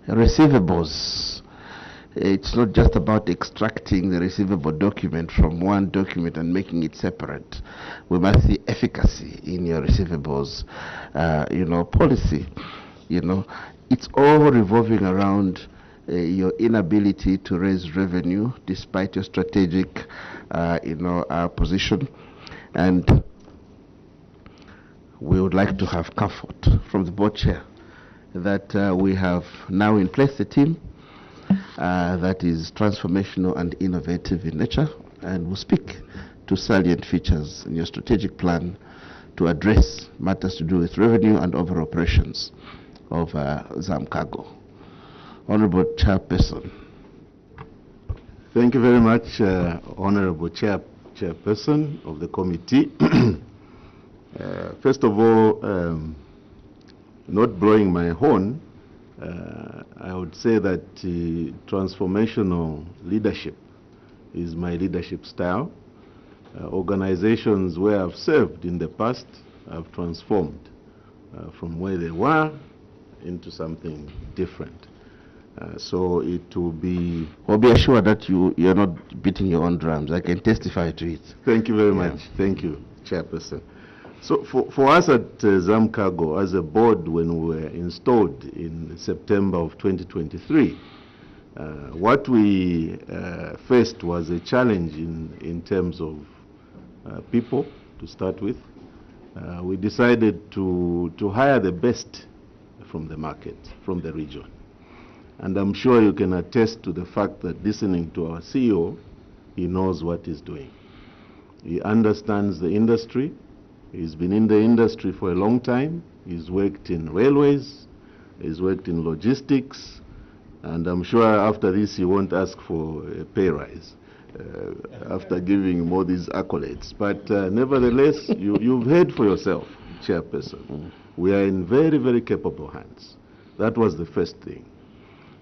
Receivables, it's not just about extracting the receivable document from one document and making it separate. We must see efficacy in your receivables, policy. It's all revolving around your inability to raise revenue despite your strategic, position. And we would like to have comfort from the board chair that we have now in place a team that is transformational and innovative in nature, and will speak to salient features in your strategic plan to address matters to do with revenue and overall operations of ZAM Cargo. Honorable Chairperson. Thank you very much, Honorable Chairperson of the committee. First of all, not blowing my horn, I would say that transformational leadership is my leadership style. Organizations where I've served in the past have transformed from where they were into something different. So it will be... Well, be assured that you're not beating your own drums. I can testify to it. Thank you very much. Thank you, Chairperson. So for us at ZAM Cargo, as a board, when we were installed in September of 2023, what we faced was a challenge in terms of people, to start with. We decided to hire the best from the market, from the region. And I'm sure you can attest to the fact that listening to our CEO, he knows what he's doing. He understands the industry. He's been in the industry for a long time. He's worked in railways. He's worked in logistics. And I'm sure after this he won't ask for a pay rise after giving him all these accolades. But nevertheless, you've heard for yourself, Chairperson. We are in very, very capable hands. That was the first thing.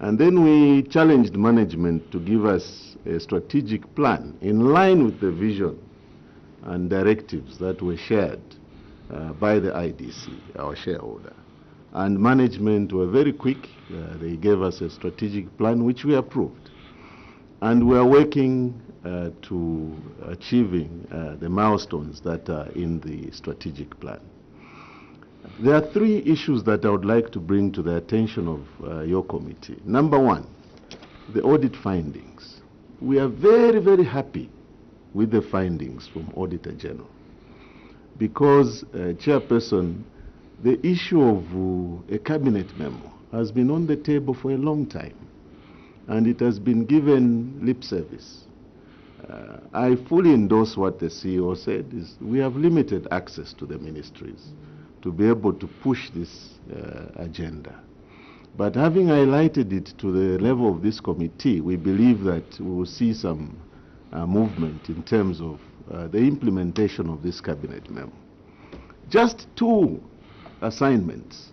And then we challenged management to give us a strategic plan in line with the vision and directives that were shared by the IDC, our shareholder. And management were very quick. They gave us a strategic plan which we approved. And we are working to achieving the milestones that are in the strategic plan. There are three issues that I would like to bring to the attention of your committee. Number one, the audit findings. We are very, very happy with the findings from Auditor General because, Chairperson, the issue of a cabinet memo has been on the table for a long time, and it has been given lip service. I fully endorse what the CEO said, is we have limited access to the ministries to be able to push this agenda. But having highlighted it to the level of this committee, we believe that we will see some movement in terms of the implementation of this cabinet memo. Just two assignments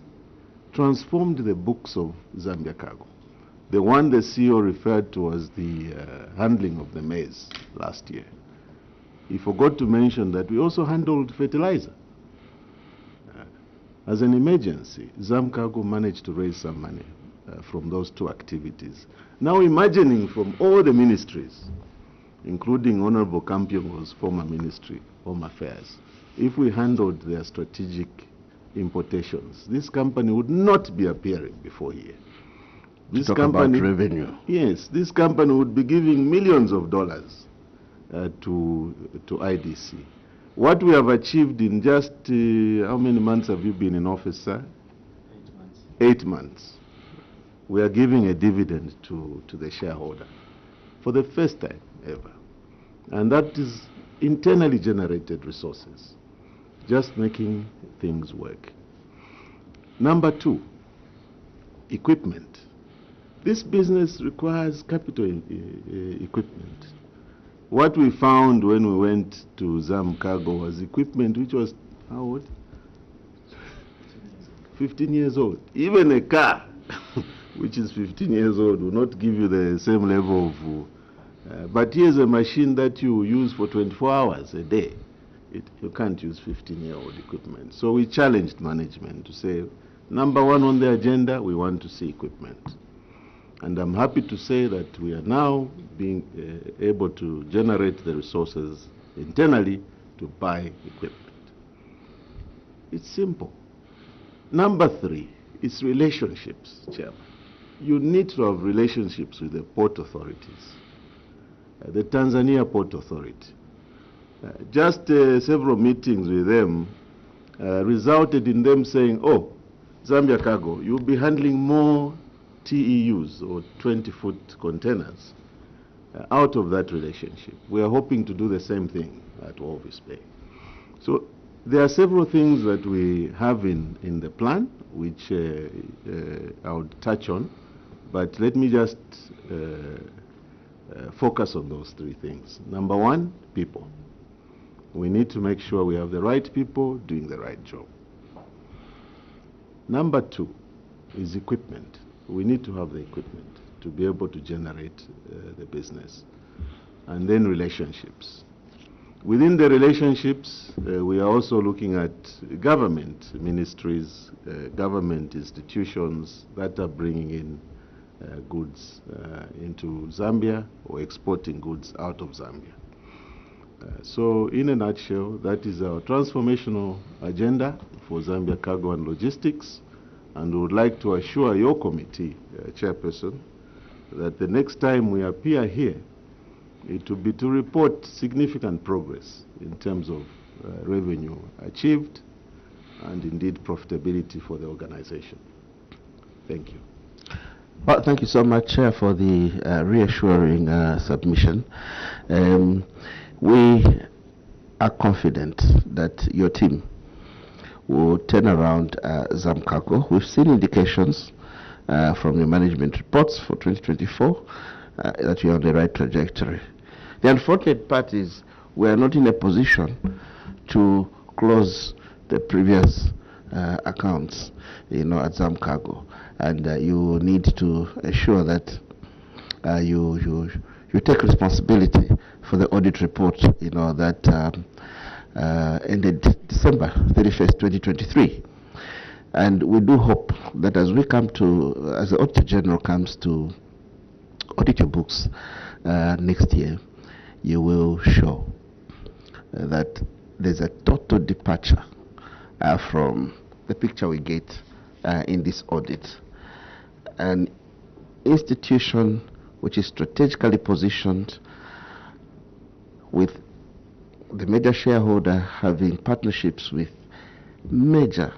transformed the books of Zambia Cargo. The one the CEO referred to was the handling of the maize last year. He forgot to mention that we also handled fertilizer. As an emergency, ZAM Cargo managed to raise some money from those two activities. Now imagining from all the ministries, including Honorable Campion's former ministry, Home Affairs, if we handled their strategic importations, this company would not be appearing before here. This company, about revenue. Yes, this company would be giving millions of dollars to IDC. What we have achieved in just, how many months have you been in office, sir? 8 months. 8 months. We are giving a dividend to the shareholder for the first time ever. And that is internally generated resources, just making things work. Number two, equipment. This business requires capital equipment. What we found when we went to ZAM Cargo was equipment which was, how old? 15 years old. Even a car, which is 15 years old, will not give you the same level of... but here's a machine that you use for 24 hours a day. You can't use 15-year-old equipment. So we challenged management to say, number one on the agenda, we want to see equipment. And I'm happy to say that we are now being able to generate the resources internally to buy equipment. It's simple. Number three is relationships, Chairman. You need to have relationships with the port authorities. The Tanzania Port Authority. Just several meetings with them resulted in them saying, oh, Zambia Cargo, you'll be handling more TEUs, or 20-foot containers, out of that relationship. We are hoping to do the same thing at Walvis Bay. So There are several things that we have in the plan, which I would touch on, but let me just focus on those three things. Number one, people. We need to make sure we have the right people doing the right job. Number two is equipment. We need to have the equipment to be able to generate the business. And then relationships. Within the relationships, we are also looking at government ministries, government institutions that are bringing in goods into Zambia or exporting goods out of Zambia. So in a nutshell, that is our transformational agenda for Zambia Cargo and Logistics, and we would like to assure your committee, Chairperson, that the next time we appear here, it will be to report significant progress in terms of revenue achieved and indeed profitability for the organization. Thank you. Well, thank you so much, Chair, for the reassuring submission. We are confident that your team will turn around Zamcargo. We've seen indications from your management reports for 2024 that you're on the right trajectory. The unfortunate part is we are not in a position to close the previous accounts, at Zamcargo, and you need to ensure that you take responsibility for the audit report, that ended December 31st, 2023. And we do hope that as the Auditor General comes to audit your books next year, you will show that there's a total departure from the picture we get in this audit. An institution which is strategically positioned with the major shareholder having partnerships with major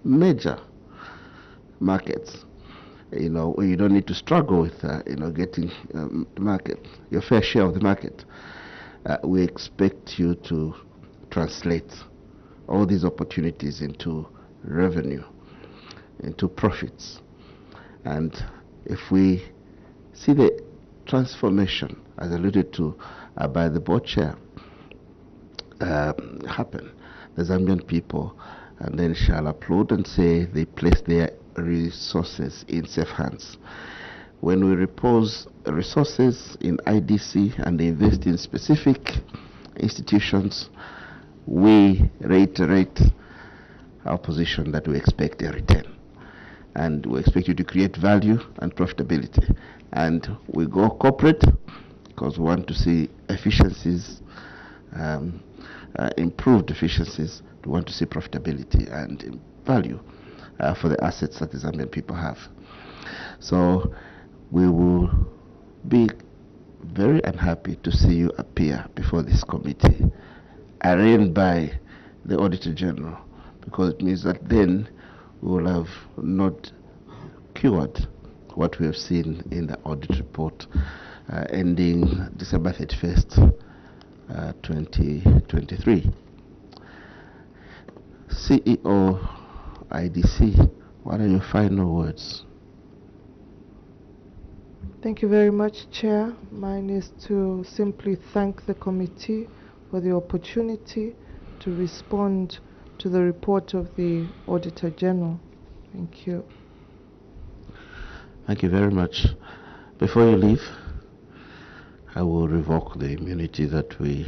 markets, where you don't need to struggle with, getting the market, your fair share of the market. We expect you to translate all these opportunities into revenue, into profits. And if we see the transformation, as alluded to by the board chair, happen, the Zambian people and then shall applaud and say they place their resources in safe hands. When we repose resources in IDC and they invest in specific institutions, we reiterate our position that we expect a return. And we expect you to create value and profitability. And we go corporate because we want to see efficiencies, improved efficiencies. We want to see profitability and value for the assets that the Zambian people have. So we will be very unhappy to see you appear before this committee, arraigned by the Auditor General, because it means that then we will have not cured what we have seen in the audit report ending December 31st, 2023. CEO IDC, what are your final words? Thank you very much, Chair. Mine is to simply thank the committee for the opportunity to respond to the report of the Auditor General. Thank you. Thank you very much. Before you leave, I will revoke the immunity that we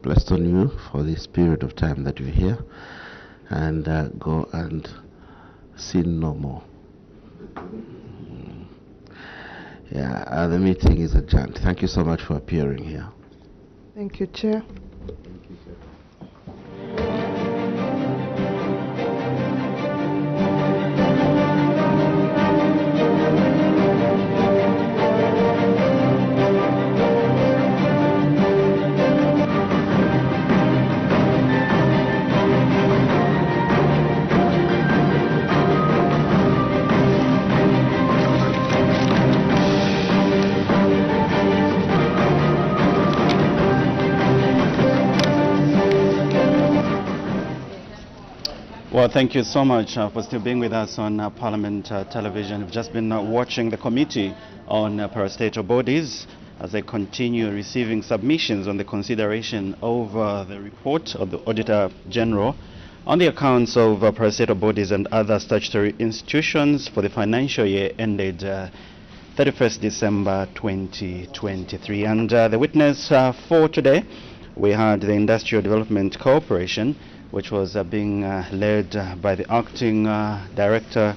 placed on you for this period of time that you're here, and go and sin no more. Yeah, the meeting is adjourned. Thank you so much for appearing here. Thank you, Chair. Well, thank you so much for still being with us on Parliament Television. We've just been watching the committee on parastatal bodies as they continue receiving submissions on the consideration of the report of the Auditor General on the accounts of parastatal bodies and other statutory institutions for the financial year ended 31st December 2023. And the witness for today, we had the Industrial Development Corporation, which was being led by the Acting Director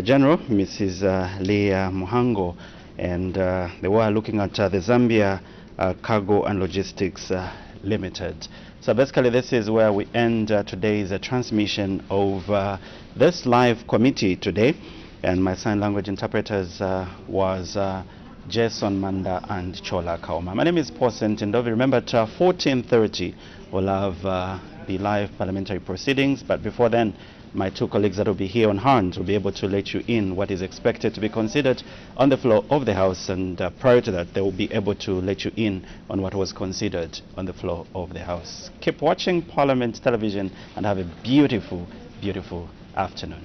General, Mrs. Leah Muhango, and they were looking at the Zambia Cargo and Logistics Limited. So basically this is where we end today's transmission of this live committee today, and my sign language interpreters was Jason Manda and Chola Kauma. My name is Paul Sentindovi. Remember at 14:30 we'll have the live parliamentary proceedings, but before then my two colleagues that will be here on hand will be able to let you in what is expected to be considered on the floor of the House, and prior to that they will be able to let you in on what was considered on the floor of the House. Keep watching Parliament Television and have a beautiful, beautiful afternoon.